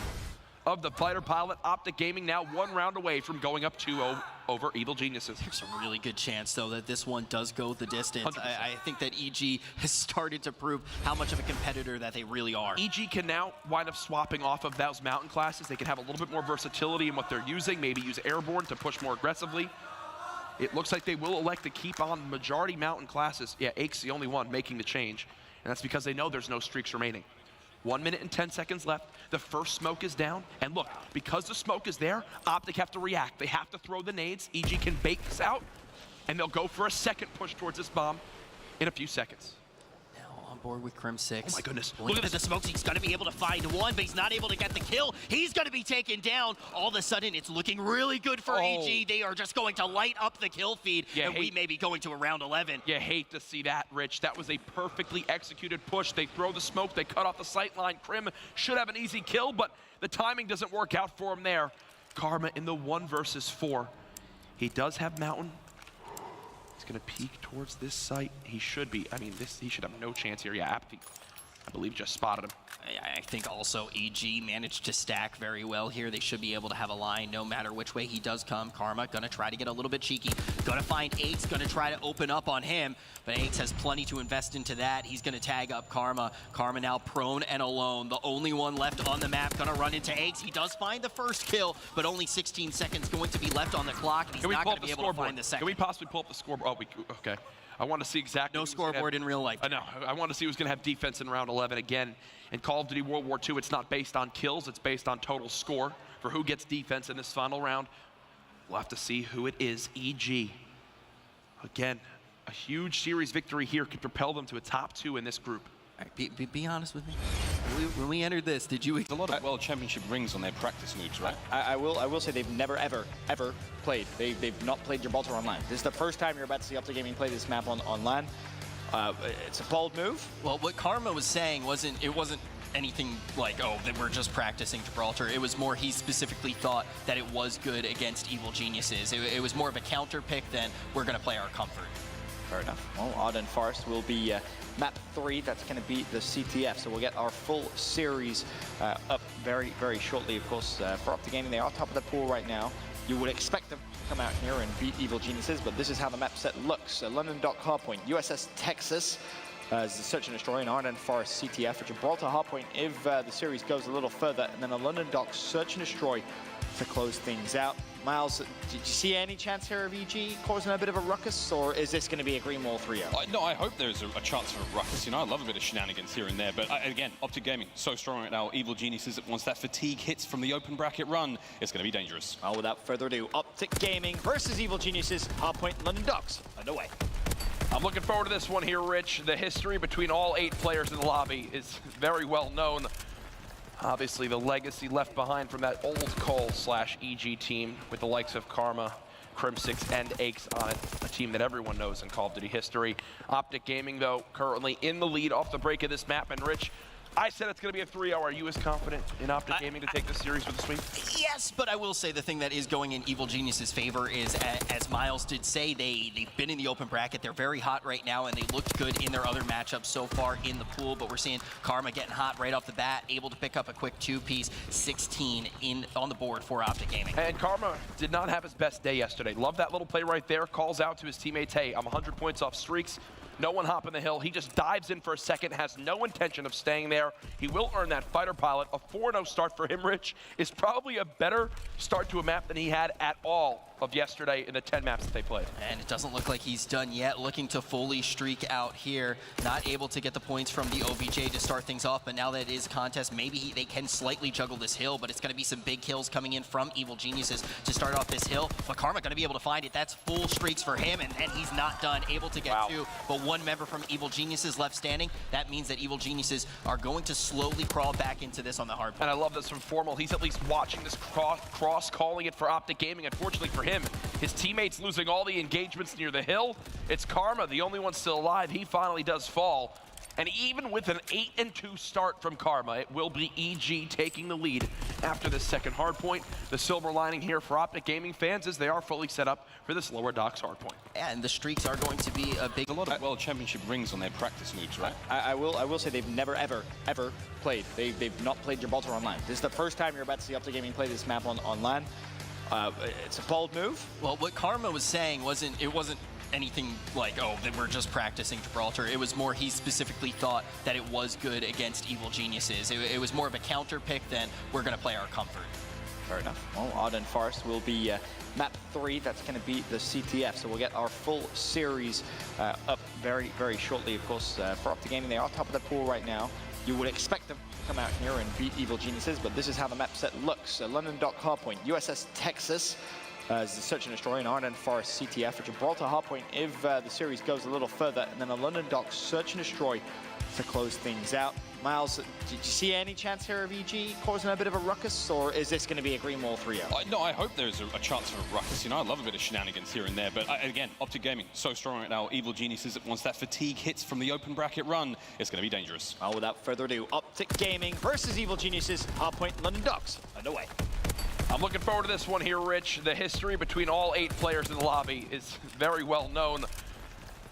of the fighter pilot. OpTic Gaming now 1 round away from going up 2-0 over Evil Geniuses. There's a really good chance, though, that this one does go the distance. I think that EG has started to prove how much of a competitor that they really are. EG can now wind up swapping off of those Mountain classes. They can have a little bit more versatility in what they're using, maybe use Airborne to push more aggressively. It looks like they will elect to keep on majority Mountain classes. Yeah, Ake's the only one making the change, and that's because they know there's no streaks remaining. 1 minute and 10 seconds left. The first smoke is down. And look, because the smoke is there, OpTic have to react. They have to throw the nades. EG can bake this out, and they'll go for a second push towards this bomb in a few seconds. Now on board with Crim6. Oh my goodness. Look at the smokes. He's going to be able to find 1, but he's not able to get the kill. He's going to be taken down. All of a sudden, it's looking really good for EG. They are just going to light up the kill feed, and we may be going to a round 11. You hate to see that, Rich. That was a perfectly executed push. They throw the smoke. They cut off the sight line. Crim should have an easy kill, but the timing doesn't work out for him there. Karma in the 1 versus 4. He does have Mountain. He's going to peek towards this site. He should be. I mean, he should have no chance here. Yeah, Apathy, I believe, just spotted him. I think also EG managed to stack very well here. They should be able to have a line no matter which way he does come. Karma gonna try to get a little bit cheeky. Gonna find Aches, gonna try to open up on him, but Aches has plenty to invest into that. He's gonna tag up Karma. Karma now prone and alone. The only one left on the map, gonna run into Aches. He does find the first kill, but only 16 seconds going to be left on the clock. He's not gonna be able to find the second. Can we possibly pull up the scoreboard? Oh, okay. I want to see exactly. No scoreboard in real life. I know. I want to see who's going to have defense in round 11 again. In Call of Duty World War II, it's not based on kills, it's based on total score for who gets defense in this final round. We'll have to see who it is. EG. Again, a huge series victory here could propel them to a top 2 in this group. All right, be honest with me. When we entered this, did you? There's a lot of World Championship rings on their practice noobs, right? I will say they've never ever played. They've not played Gibraltar online. This is the first time you're about to see OpTic Gaming play this map online. It's a bold move. Well, what Karma was saying wasn't anything like, oh, that we're just practicing Gibraltar. It was more he specifically thought that it was good against Evil Geniuses. It was more of a counter pick than we're going to play our comfort. Fair enough. Well, Arden Forest will be map 3. That's going to be the CTF. So we'll get our full series up very, very shortly. Of course, for OpTic Gaming, they are top of the pool right now. You would expect them to come out here and beat Evil Geniuses, but this is how the map set looks. London Dock Hardpoint, USS Texas as the Search and Destroy, and Arden Forest CTF, Gibraltar Hardpoint if the series goes a little further, and then a London Dock Search and Destroy to close things out. Miles, did you see any chance here of EG causing a bit of a ruckus, or is this going to be a Greenwall 3-0? No, I hope there's a chance for a ruckus. You know, I love a bit of shenanigans here and there, but again, OpTic Gaming, so strong right now. Evil Geniuses, once that fatigue hits from the open bracket run, it's going to be dangerous. Well, without further ado, OpTic Gaming versus Evil Geniuses, Hardpoint London Docks, underway. I'm looking forward to this one here, Rich. The history between all 8 players in the lobby is very well known. Obviously, the legacy left behind from that old Cole/EG team with the likes of Karma, Crim6, and Aches on it, a team that everyone knows in Call of Duty history. OpTic Gaming, though, currently in the lead off the break of this map. And Rich, I said it's going to be a 3-0. Are you as confident in OpTic Gaming to take this series with a sweep? Yes, but I will say the thing that is going in Evil Genius's favor is, as Miles did say, they've been in the open bracket. They're very hot right now, and they looked good in their other matchups so far in the pool. But we're seeing Karma getting hot right off the bat, able to pick up a quick 2-piece, 16 on the board for OpTic Gaming. And Karma did not have his best day yesterday. Love that little play right there. Calls out to his teammates, hey, I'm 100 points off streaks. No one hopping the hill. He just dives in for a second, has no intention of staying there. He will earn that fighter pilot. A 4-0 start for him, Rich, is probably a better start to a map than he had at all of yesterday in the 10 maps that they played. And it doesn't look like he's done yet, looking to fully streak out here. Not able to get the points from the OBJ to start things off, but now that it is a contest, maybe they can slightly juggle this hill, but it's going to be some big kills coming in from Evil Geniuses to start off this hill. But Karma going to be able to find it. That's full streaks for him, and he's not done. Able to get 2, but 1 member from Evil Geniuses left standing. That means that Evil Geniuses are going to slowly crawl back into this on the hard point. And I love this from Formal. He's at least watching this cross, calling it for OpTic Gaming. Unfortunately for him, his teammates losing all the engagements near the hill. It's Karma, the only one still alive. He finally does fall. And even with an 8-2 start from Karma, it will be EG taking the lead after this second hardpoint. The silver lining here for OpTic Gaming fans is they are fully set up for this lower docks hardpoint. And the streaks are going to be a big... A lot of World Championship rings on their practice moves, right? I will say they've never, ever played. They've not played Gibraltar online. This is the first time you're about to see OpTic Gaming play this map online. It's a bold move. Well, what Karma was saying wasn't anything like, oh, that we're just practicing Gibraltar. It was more he specifically thought that it was good against Evil Geniuses. It was more of a counter pick than we're going to play our comfort. Fair enough. Well, Arden Forest will be map 3. That's going to be the CTF. So we'll get our full series up very, very shortly. Of course, for OpTic Gaming, they are top of the pool right now. You would expect them to come out here and beat Evil Geniuses, but this is how the map set looks. London Dock Hardpoint, USS Texas as the Search and Destroy, and Arden Forest CTF, Gibraltar Hardpoint if the series goes a little further, and then a London Dock Search and Destroy to close things out. Miles, did you see any chance here of EG causing a bit of a ruckus, or is this going to be a Greenwall 3-0? No, I hope there's a chance for a ruckus. You know, I love a bit of shenanigans here and there, but again, OpTic Gaming, so strong right now. Evil Geniuses, once that fatigue hits from the open bracket run, it's going to be dangerous. Well, without further ado, OpTic Gaming versus Evil Geniuses, Hardpoint London Docks, underway. I'm looking forward to this one here, Rich. The history between all 8 players in the lobby is very well known.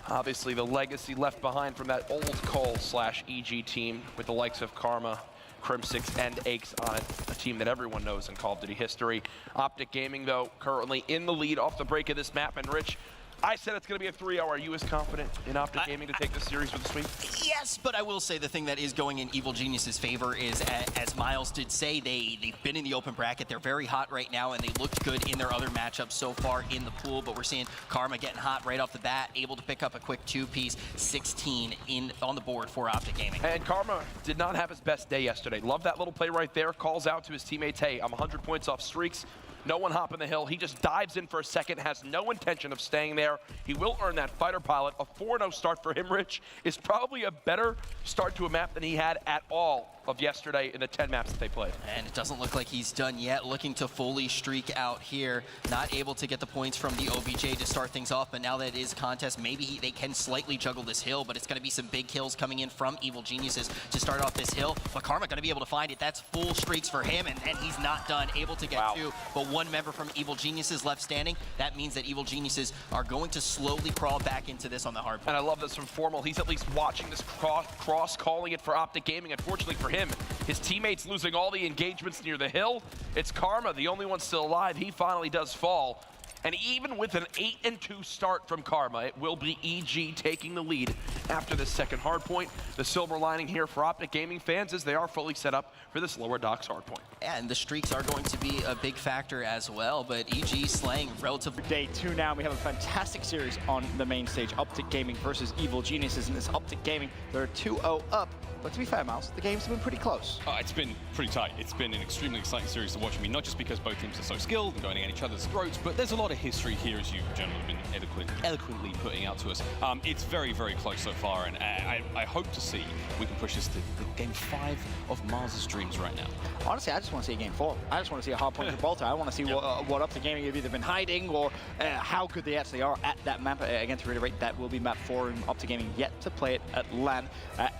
Obviously, the legacy left behind from that old Cole/EG team with the likes of Karma, Crim6, and Aches on it, a team that everyone knows in Call of Duty history. OpTic Gaming, though, currently in the lead off the break of this map. And Rich, I said it's going to be a 3-0. Are you as confident in OpTic Gaming to take this series with a sweep? Yes, but I will say the thing that is going in Evil Genius's favor is, as Miles did say, they've been in the open bracket. They're very hot right now, and they looked good in their other matchups so far in the pool. But we're seeing Karma getting hot right off the bat, able to pick up a quick 2-piece, 16 on the board for OpTic Gaming. And Karma did not have his best day yesterday. Love that little play right there. Calls out to his teammates, hey, I'm 100 points off streaks. No one hopping the hill. He just dives in for a second, has no intention of staying there. He will earn that fighter pilot. A 4-0 start for him, Rich, is probably a better start to a map than he had at all of yesterday in the 10 maps that they played. And it doesn't look like he's done yet, looking to fully streak out here. Not able to get the points from the OBJ to start things off, but now that it is contest, maybe they can slightly juggle this hill, but it's going to be some big kills coming in from Evil Geniuses to start off this hill. But Karma going to be able to find it. That's full streaks for him, and he's not done. Able to get two, but one member from Evil Geniuses left standing. That means that Evil Geniuses are going to slowly crawl back into this on the hard point. And I love this from Formal. He's at least watching this cross, calling it for OpTic Gaming. Unfortunately for him, his teammates losing all the engagements near the hill. It's Karma, the only one still alive. He finally does fall. And even with an 8-2 start from Karma, it will be EG taking the lead after this second hardpoint. The silver lining here for OpTic Gaming fans is they are fully set up for this lower docks hardpoint. And the streaks are going to be a big factor as well, but EG slaying relatively. Day 2 now, we have a fantastic series on the main stage. OpTic Gaming versus Evil Geniuses. In this OpTic Gaming, they're 2-0 up. But to be fair, Mouse, the games have been pretty close. It's been pretty tight. It's been an extremely exciting series to watch. I mean, not just because both teams are so skilled and going at each other's throats, but there's a lot of history here, as you generally have been eloquently putting out to us. It's very, very close so far, and I hope to see we can push this to game 5 of Mars's dreams right now. Honestly, I just want to see a game 4. I just want to see a hardpoint Gibraltar. I want to see what OpTic Gaming have either been hiding or how good they actually are at that map. Again, to reiterate, that will be map 4, and OpTic Gaming yet to play it at LAN.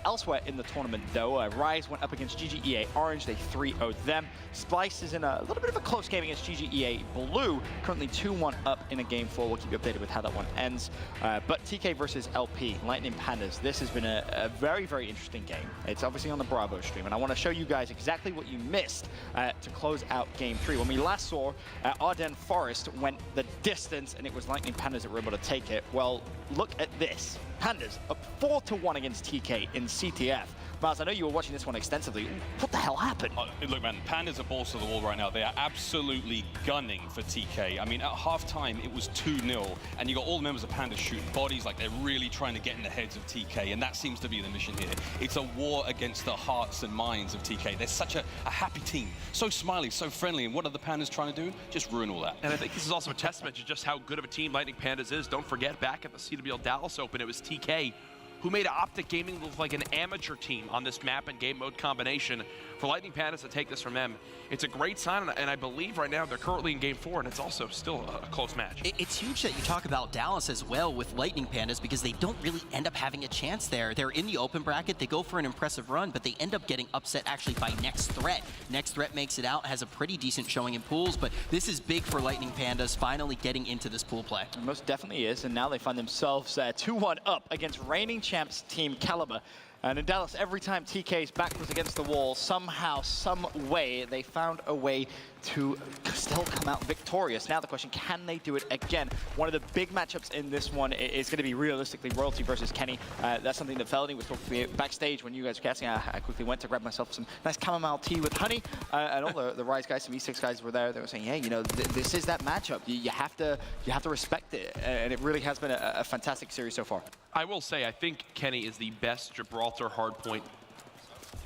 Elsewhere in the tournament, though, Rise went up against GGEA Orange. They 3-0'd them. Splice is in a little bit of a close game against GGEA Blue. Currently 2-1 up in a game 4. We'll keep you updated with how that one ends. But TK versus LP, Lightning Pandas. This has been a very, very interesting game. It's obviously on the Bravo stream, and I want to show you guys exactly what you missed to close out game 3. When we last saw Ardennes Forest went the distance, and it was Lightning Pandas that were able to take it. Well, look at this. Pandas up 4-1 against TK in CTF. Mars, I know you were watching this one extensively. What the hell happened? Look, man, Pandas are balls to the wall right now. They are absolutely gunning for TK. I mean, at halftime, it was 2-0, and you got all the members of Pandas shooting bodies like they're really trying to get in the heads of TK, and that seems to be the mission here. It's a war against the hearts and minds of TK. They're such a happy team, so smiley, so friendly, and what are the Pandas trying to do? Just ruin all that. And I think this is also a testament to just how good of a team Lightning Pandas is. Don't forget, back at the CWL Dallas Open, it was TK who made OpTic Gaming look like an amateur team on this map and game mode combination. For Lightning Pandas to take this from them, it's a great sign, and I believe right now they're currently in game 4, and it's also still a close match. It's huge that you talk about Dallas as well with Lightning Pandas, because they don't really end up having a chance there. They're in the open bracket, they go for an impressive run, but they end up getting upset actually by Next Threat. Next Threat makes it out, has a pretty decent showing in pools, but this is big for Lightning Pandas finally getting into this pool play. It most definitely is, and now they find themselves 2-1 up against reigning champs Team Caliber. And in Dallas, every time TK's back was against the wall, somehow, some way, they found a way to still come out victorious. Now the question, can they do it again? One of the big matchups in this one is going to be realistically Royalty versus Kenny. That's something that Felony was talking about backstage when you guys were casting. I quickly went to grab myself some nice chamomile tea with honey, and all the Rise guys, some E6 guys were there. They were saying, hey, you know, this is that matchup. You have to respect it, and it really has been a fantastic series so far. I will say, I think Kenny is the best Gibraltar hardpoint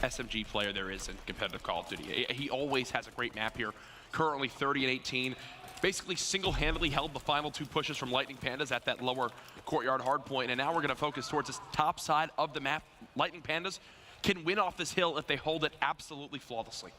SMG player there is in competitive Call of Duty. He always has a great map here. Currently 30-18. Basically single-handedly held the final 2 pushes from Lightning Pandas at that lower courtyard hardpoint. And now we're going to focus towards this top side of the map. Lightning Pandas can win off this hill if they hold it absolutely flawlessly.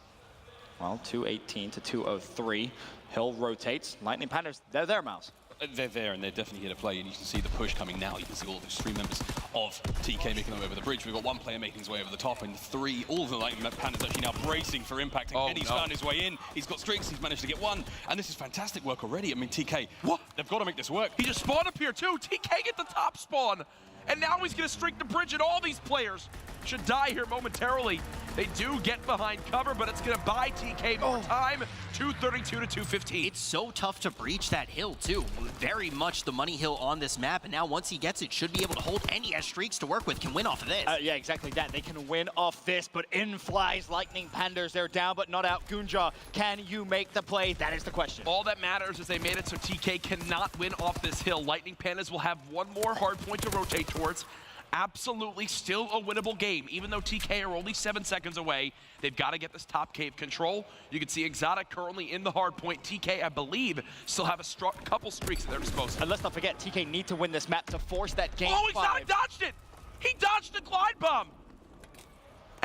Well, 218 to 203. Hill rotates. Lightning Pandas, they're there, Mouse. They're there, and they're definitely here to play, and you can see the push coming now. You can see all those 3 members of TK making their way over the bridge. We've got 1 player making his way over the top, and 3, all of the Lightning Pandas actually now bracing for impact, and Kenny's found his way in. He's got streaks, he's managed to get 1, and this is fantastic work already. I mean, TK, they've got to make this work. He just spawned up here, too. TK get the top spawn, and now he's going to streak the bridge, and all these players should die here momentarily. They do get behind cover, but it's going to buy TK more time. 232 to 215. It's so tough to breach that hill, too. Very much the money hill on this map, and now once he gets it, should be able to hold, and he has streaks to work with, can win off of this. Yeah, exactly that. They can win off this, but in flies Lightning Pandas. They're down, but not out. Gunja, can you make the play? That is the question. All that matters is they made it so TK cannot win off this hill. Lightning Pandas will have 1 more hard point to rotate towards. Absolutely still a winnable game. Even though TK are only 7 seconds away, they've got to get this top cave control. You can see Exotic currently in the hard point. TK, I believe, still have a couple streaks at their disposal. And let's not forget, TK need to win this map to force that game. Oh, Exotic dodged it! He dodged the glide bomb!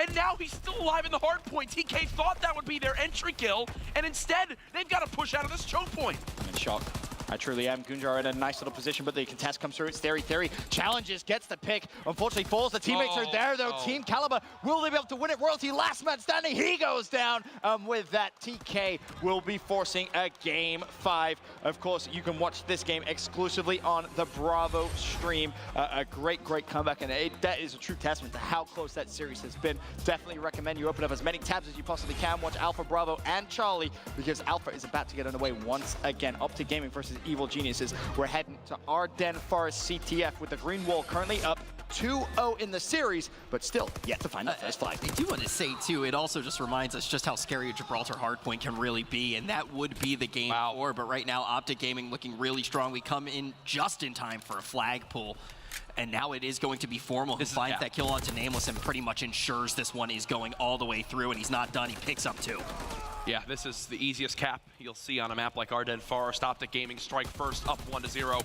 And now he's still alive in the hard point. TK thought that would be their entry kill, and instead, they've got to push out of this choke point. I'm in shock. I truly am. Gunjar in a nice little position, but the contest comes through. It's Theory. Theory challenges, gets the pick. Unfortunately falls. The teammates are there though. Team Caliber, will they be able to win it? Royalty, last man standing. He goes down. With that, TK will be forcing a game 5. Of course, you can watch this game exclusively on the Bravo stream. A great comeback, and that is a true testament to how close that series has been. Definitely recommend you open up as many tabs as you possibly can. Watch Alpha, Bravo, and Charlie, because Alpha is about to get underway once again. OpTic Gaming versus Evil Geniuses. We're heading to Ardennes Forest CTF with the green wall currently up 2-0 in the series, but still yet to find the first flag. I do want to say, too, it also just reminds us just how scary a Gibraltar hardpoint can really be, and that would be the game 4, but right now, OpTic Gaming looking really strong. We come in just in time for a flag pull, and now it is going to be Formal who finds that kill onto Nameless and pretty much ensures this one is going all the way through, and he's not done. He picks up 2. Yeah, this is the easiest cap you'll see on a map like Ardennes Forest. OpTic Gaming strike first, up 1-0.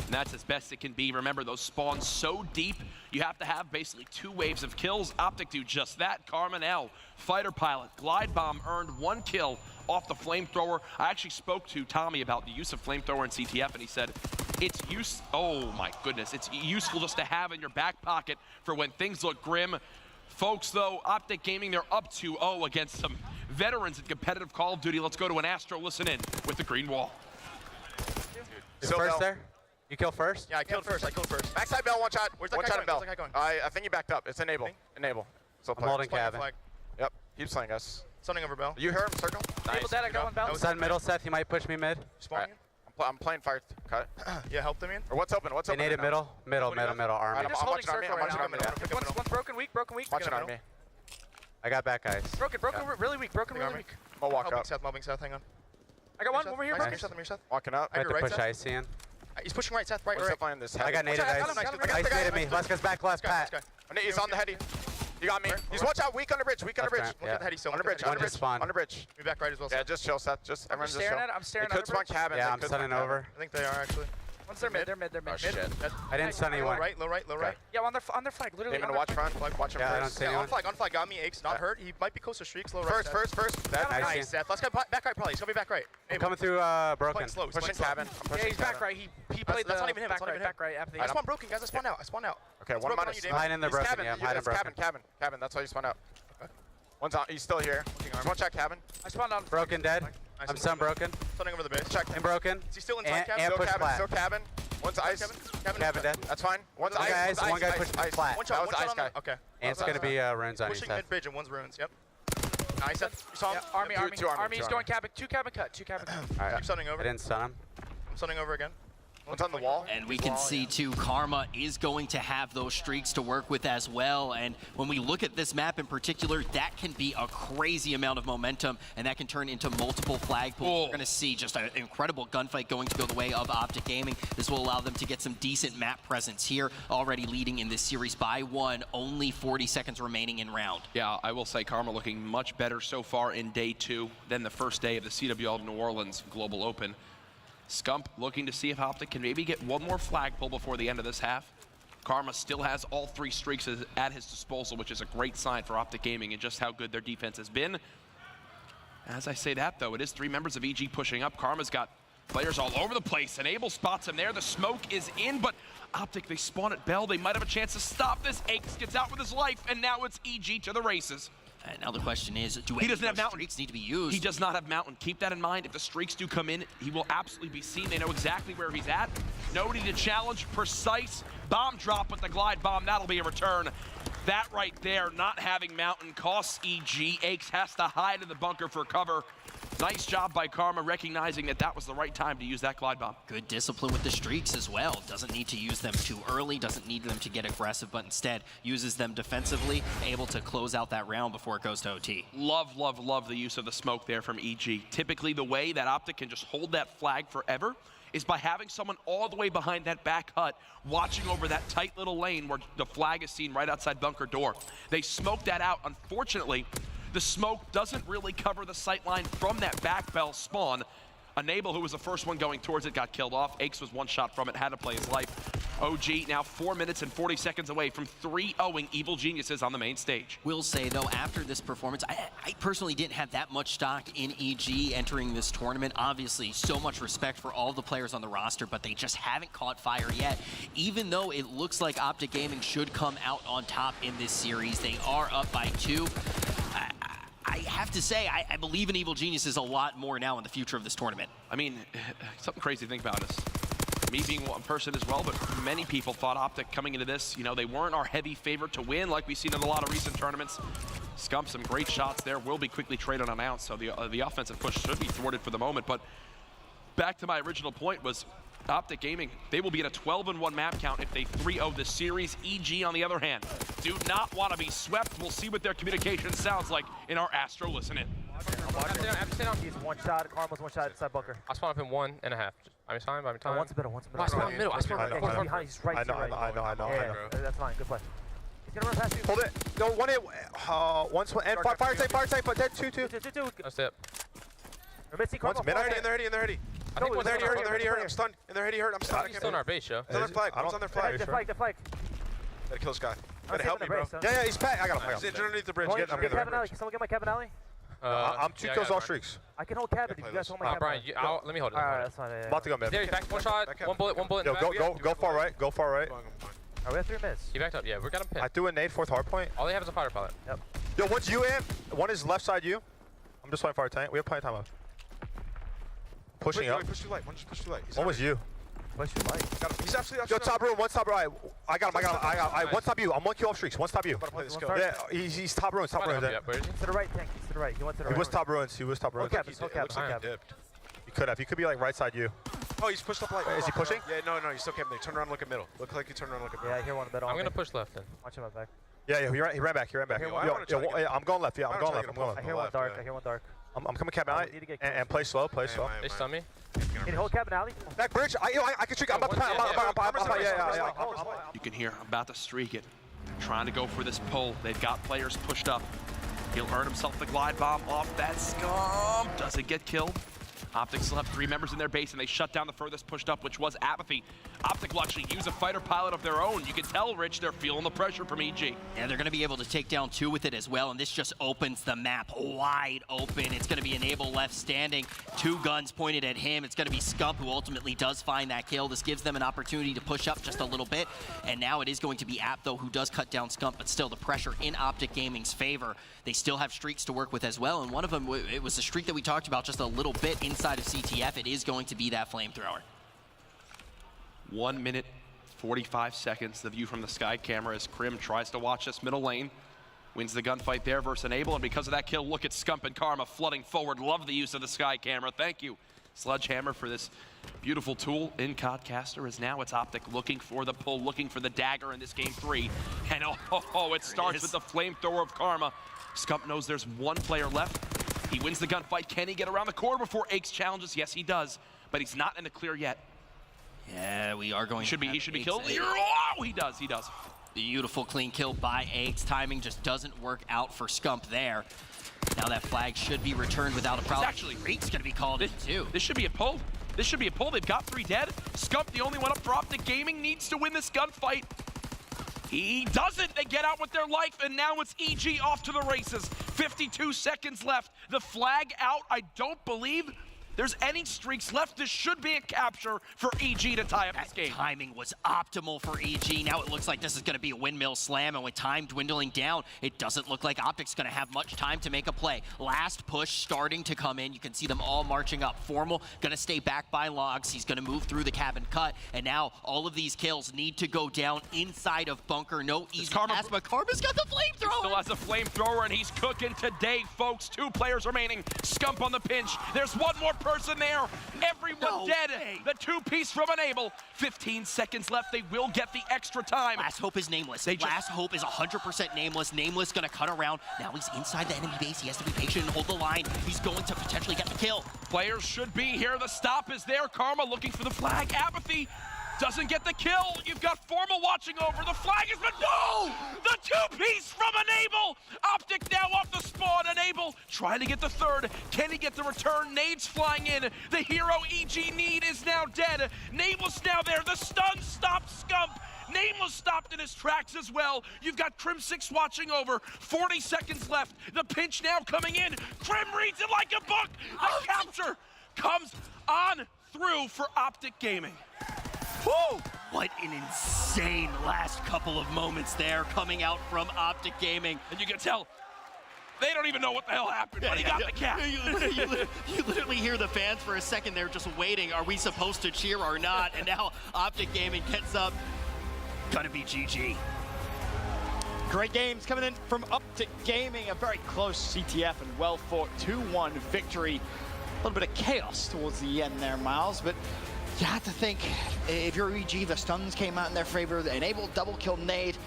And that's as best it can be. Remember, those spawns so deep, you have to have basically 2 waves of kills. OpTic do just that. Karma now, Fighter Pilot, Glide Bomb earned 1 kill off the Flamethrower. I actually spoke to Tommy about the use of Flamethrower in CTF, and he said, it's oh my goodness, it's useful just to have in your back pocket for when things look grim. Folks, though, OpTic Gaming, they're up 2-0 against some veterans in competitive Call of Duty. Let's go to an Astro listen in with the green wall. So first there? You kill first? Yeah, I killed first. Backside bell, one shot. Where's that one guy shot going? Bell. Where's that guy going? I think he backed up. It's enable. Enable. So I'm holding cabin. Yep. Keep slaying us. Stunning over Bell. You hear him circle? Nice. Dead, I got one bell. Send middle, Seth. You might push me mid. Spawning I'm playing fire cut. Yeah, help them in. Or what's open? What's They open? need a middle. Middle, Right, army. I'm watching army. I'm watching army. One's broken weak. Watching army. I got back guys. Broken, really weak. Really weak. I'll walk up. Mobbing South, hang on. I got one over here, bro. Near South. Walking up. I have to right push side. icy in. He's pushing right, Seth. Right. What's up on this head? I got native ice. Ice native me. Let's get back left, Pat. He's on the heady. You got me. He's watch out. Weak on the bridge. Weak on the bridge. Look at the heady still. On the bridge. One just spawned. On the bridge. Be back right as well. Yeah, just chill, Seth. Just everyone just chill. I'm staring They at could spawn cabin. Yeah, I'm stunning over. I think they are actually. Once they're mid. Oh shit. I didn't stun anyone. Low right. Yeah, on their flag, literally. Damon, watch front. Watch him Yeah, I don't first. see anyone. On flag. Got me. Aches, not hurt. He might be close to streaks. Low right. First. Nice, Seth. Let's go back right, probably. He's gonna be back right. I'm coming through broken. Playing slow. Pushing cabin. Yeah, he's back right. He played That's the not even him. back right after the I spawned broken, guys. I spawned out. Okay, one minus. Hide in the broken. Yeah, I'm hiding broken. Cabin. That's why you spawned out. One's on. He's still here. One shot cabin. I spawned on Broken dead. I'm stun broken. Stunning over the base. Check. I'm broken. Is he still inside cabin? And Still push cabin. flat. Still cabin. One's ice. Cabin dead. That's fine. One's One guy ice. ice, one guy pushed flat. One That shot was the ice on guy. the. Okay. And it's gonna be runes on you, Pushing Seth. mid bridge and one's runes. Yep. Nice. Seth. You saw him? Army. Two army, Army's two going cabin. 2 cabin cut. 2 cabin cut. Alright. Keep stunning over. I didn't stun him. I'm stunning over again. One's on the wall. And we can see, too, Karma is going to have those streaks to work with as well. And when we look at this map in particular, that can be a crazy amount of momentum, and that can turn into multiple flag pulls. We're going to see just an incredible gunfight going to go the way of OpTic Gaming. This will allow them to get some decent map presence here, already leading in this series by 1, only 40 seconds remaining in round. Yeah, I will say Karma looking much better so far in day 2 than the first day of the CWL New Orleans Global Open. Scump looking to see if OpTic can maybe get one more flag pull before the end of this half. Karma still has all 3 streaks at his disposal, which is a great sign for OpTic Gaming and just how good their defense has been. As I say that, though, it is 3 members of EG pushing up. Karma's got players all over the place. Enable spots him there. The smoke is in, but OpTic, they spawn at Bell. They might have a chance to stop this. Aches gets out with his life, and now it's EG to the races. And now the question is, do He doesn't have Mountain. streaks need to be used? He does not have Mountain. Keep that in mind. If the streaks do come in, he will absolutely be seen. They know exactly where he's at. Nobody to challenge. Precise bomb drop with the glide bomb. That'll be a return. That right there, not having Mountain, costs EG. Aches has to hide in the bunker for cover. Nice job by Karma, recognizing that that was the right time to use that glide bomb. Good discipline with the streaks as well. Doesn't need to use them too early, doesn't need them to get aggressive, but instead uses them defensively, able to close out that round before it goes to OT. Love, love, love the use of the smoke there from EG. Typically, the way that OpTic can just hold that flag forever is by having someone all the way behind that back hut watching over that tight little lane where the flag is seen right outside bunker door. They smoked that out. Unfortunately, the smoke doesn't really cover the sight line from that back bell spawn. Enable, who was the first one going towards it, got killed off. Aches was one shot from it, had to play his life. OG now 4 minutes and 40 seconds away from 3-0ing Evil Geniuses on the main stage. Will say, though, after this performance, I personally didn't have that much stock in EG entering this tournament. Obviously, so much respect for all the players on the roster, but they just haven't caught fire yet. Even though it looks like OpTic Gaming should come out on top in this series, they are up by 2. I have to say, I believe in Evil Geniuses a lot more now in the future of this tournament. I mean, something crazy to think about is, me being one person as well, but many people thought OpTic coming into this, you know, they weren't our heavy favorite to win like we've seen in a lot of recent tournaments. Scump, some great shots there, will be quickly traded on out, so the offensive push should be thwarted for the moment. But back to my original point was, OpTic Gaming, they will be in a 12-1 map count if they 3-0 this series. EG, on the other hand, do not want to be swept. We'll see what their communication sounds like in our Astro Listen In. He's one shot. Karma's one shot inside bunker. I spawn up in 1.5. I'm time. I'm time. One's middle. One's middle. I spawn middle. I spawn middle. He's behind. He's right. I know. Yeah, that's fine. Good play. He's gonna run past you. Hold it. No, one hit. Once, and fire safe, but dead, 2-2. That's it. We're missing Karma. One's mid already, and they're already. I think One's already hurt, I'm stunned. And they're already hurt, I'm stunned. He's still in our base, yo. It's on their flag, one's on their flag. The flag. Gotta kill this guy. Gotta help me, bro. Bro. Yeah, he's back. I got him. He's injured underneath the bridge. Get Get him. cabin alley. Can someone get my cabin alley? I'm 2 kills all streaks. I can hold cabin if you guys hold my cabin. Brian, let me hold it. Alright, that's fine. About to go mid. There, he's back. One shot. One bullet. Yo, go far right. Go far right. We have 3 minutes. He backed up. Yeah, we got him I pinned. threw a nade, 4th hard point. All they have is a fighter pilot. Yep. Yo, one's you in. One is left side you. I'm just playing fire tank. We have plenty of time left. Pushing up. Push too light. One just pushed too light. One was you. Push your light. He's absolutely Yo, top room, one's top right. I got him. One top you. I'm 1 kill off streaks. One's top you. Gotta play this kill. Yeah, he's top ruins. Top ruins. Where is he? To the right, tank. He's to the right. He went to the right. He was top ruins. Hold cabin. Hold cabin. Hold cabin. He could have. He could be like right side you. Oh, he's pushed up light. Is he pushing? Yeah, no, he's still camping there. Turn around and look at middle. Look like he turned around and look at middle. Yeah, I hear one in the middle. I'm gonna push left then. Watch him out back. Yeah, he ran back. I hear one. Yo, I'm going left. Yeah, I'm going left. I hear one dark. I hear one dark. I'm coming cabin alley and play slow. Play slow. They stun me. Can you hold cabin alley? Back bridge. I can streak. I'm about to plant. Yeah. You can hear about to streak it. Trying to go for this pull. They've got players pushed up. He'll earn himself the glide bomb off that Scump. Doesn't get killed. OpTic still have 3 members in their base, and they shut down the furthest pushed up, which was Apathy. OpTic will actually use a fighter pilot of their own. You can tell, Rich, they're feeling the pressure from EG. Yeah, they're going to be able to take down 2 with it as well, and this just opens the map wide open. It's going to be Enable left standing, 2 guns pointed at him. It's going to be Scump who ultimately does find that kill. This gives them an opportunity to push up just a little bit, and now it is going to be App, though, who does cut down Scump, but still the pressure in OpTic Gaming's favor. They still have streaks to work with as well, and one of them, it was a streak that we talked about just a little bit inside of CTF. It is going to be that flamethrower. 1 minute, 45 seconds. The view from the sky camera as Krim tries to watch this middle lane. Wins the gunfight there versus Enable, and because of that kill, look at Scump and Karma flooding forward. Love the use of the sky camera. Thank you, Sledgehammer, for this beautiful tool in Codcaster. As now it's OpTic looking for the pull, looking for the dagger in this game 3. And it starts with the flamethrower of Karma. Scump knows there's 1 player left. He wins the gunfight. Can he get around the corner before Aches challenges? Yes, he does, but he's not in the clear yet. Yeah, we are going He should be killed. Oh, he does. Beautiful clean kill by Aches. Timing just doesn't work out for Scump there. Now that flag should be returned without a problem. Actually, Reek's going to be called in too. This should be a pull. They've got 3 dead. Scump, the only one up for OpTic Gaming, needs to win this gunfight. He doesn't. They get out with their life, and now it's EG off to the races. 52 seconds left. The flag out. I don't believe there's any streaks left. This should be a capture for EG to tie up this game. Timing was optimal for EG. Now it looks like this is going to be a windmill slam, and with time dwindling down, it doesn't look like OpTic's going to have much time to make a play. Last push starting to come in. You can see them all marching up. Formal going to stay back by logs. He's going to move through the cabin cut, and now all of these kills need to go down inside of bunker. No easy pass, but Karma's got the flamethrower. Still has a flamethrower, and he's cooking today, folks. 2 players remaining. Scump on the pinch. There's 1 more person there. Everyone dead. The 2-piece from Enable. 15 seconds left. They will get the extra time. Last Hope is nameless. Last Hope is 100% nameless. Nameless going to cut around. Now he's inside the enemy base. He has to be patient and hold the line. He's going to potentially get the kill. Players should be here. The stop is there. Karma looking for the flag. Apathy Doesn't get the kill. You've got Formal watching over. The flag has been... No! The two-piece from Enable! OpTic now off the spawn. Enable trying to get the third. Can he get the return? Nades flying in. The hero EG Need is now dead. Nameless now there. The stun stops Scump. Nameless stopped in his tracks as well. You've got Crim6 watching over. 40 seconds left. The pinch now coming in. Crim reads it like a book. The capture comes on through for OpTic Gaming. Woo! What an insane last couple of moments there coming out from OpTic Gaming. And you can tell, they don't even know what the hell happened, but he got the cap. You literally hear the fans for a second. They're just waiting. Are we supposed to cheer or not? And now OpTic Gaming gets up. Gonna be GG. Great games coming in from OpTic Gaming. A very close CTF and well-fought 2-1 victory. A little bit of chaos towards the end there, Miles, but you had to think, if you're EG, the stuns came out in their favor, the enabled double kill nade.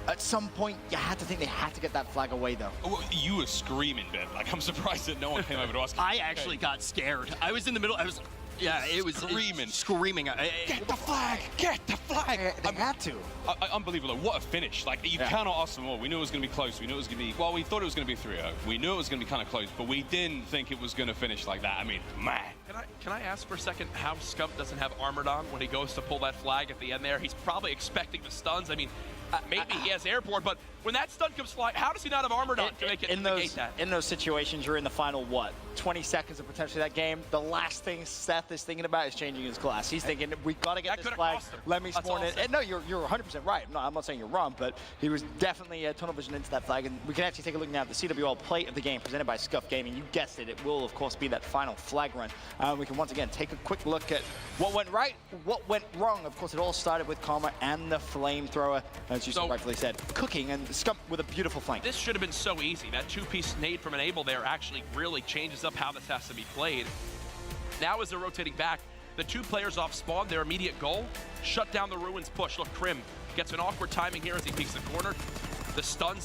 At some point, you had to think they had to get that flag away, though. Well, you were screaming, Ben. Like, I'm surprised that no one came over to us. I actually got scared. I was in the middle. Yeah, it was screaming. Screaming. Get the flag! Get the flag! They had to. Unbelievable. What a finish. Like, you cannot ask for more. We knew it was going to be close. We knew it was going to be... Well, we thought it was going to be 3-0. We knew it was going to be kind of close, but we didn't think it was going to finish like that. I mean, man. Can I ask for a second how Scump doesn't have Armored on when he goes to pull that flag at the end there? He's probably expecting the stuns. I mean, maybe he has airborne, but when that stun comes flying, how does he not have Armored on to make it negate that? In those situations, you're in the final, 20 seconds of potentially that game. The last thing Seth is thinking about is changing his class. He's thinking, we got to get this flag. Let me spawn it. No, you're 100% right. No, I'm not saying you're wrong, but he was definitely tunnel vision into that flag. And we can actually take a look now at the CWL play of the game presented by Scuff Gaming. You guessed it. It will, of course, be that final flag run. We can once again take a quick look at what went right, what went wrong. Of course, it all started with Karma and the flamethrower, as you so rightfully said, cooking, and Scump with a beautiful flank. This should have been so easy. That two-piece nade from Enable there actually really changes up how this has to be played. Now as they're rotating back, the two players off spawn, their immediate goal, shut down the Ruins push. Look, Crim gets an awkward timing here as he peeks the corner. The stuns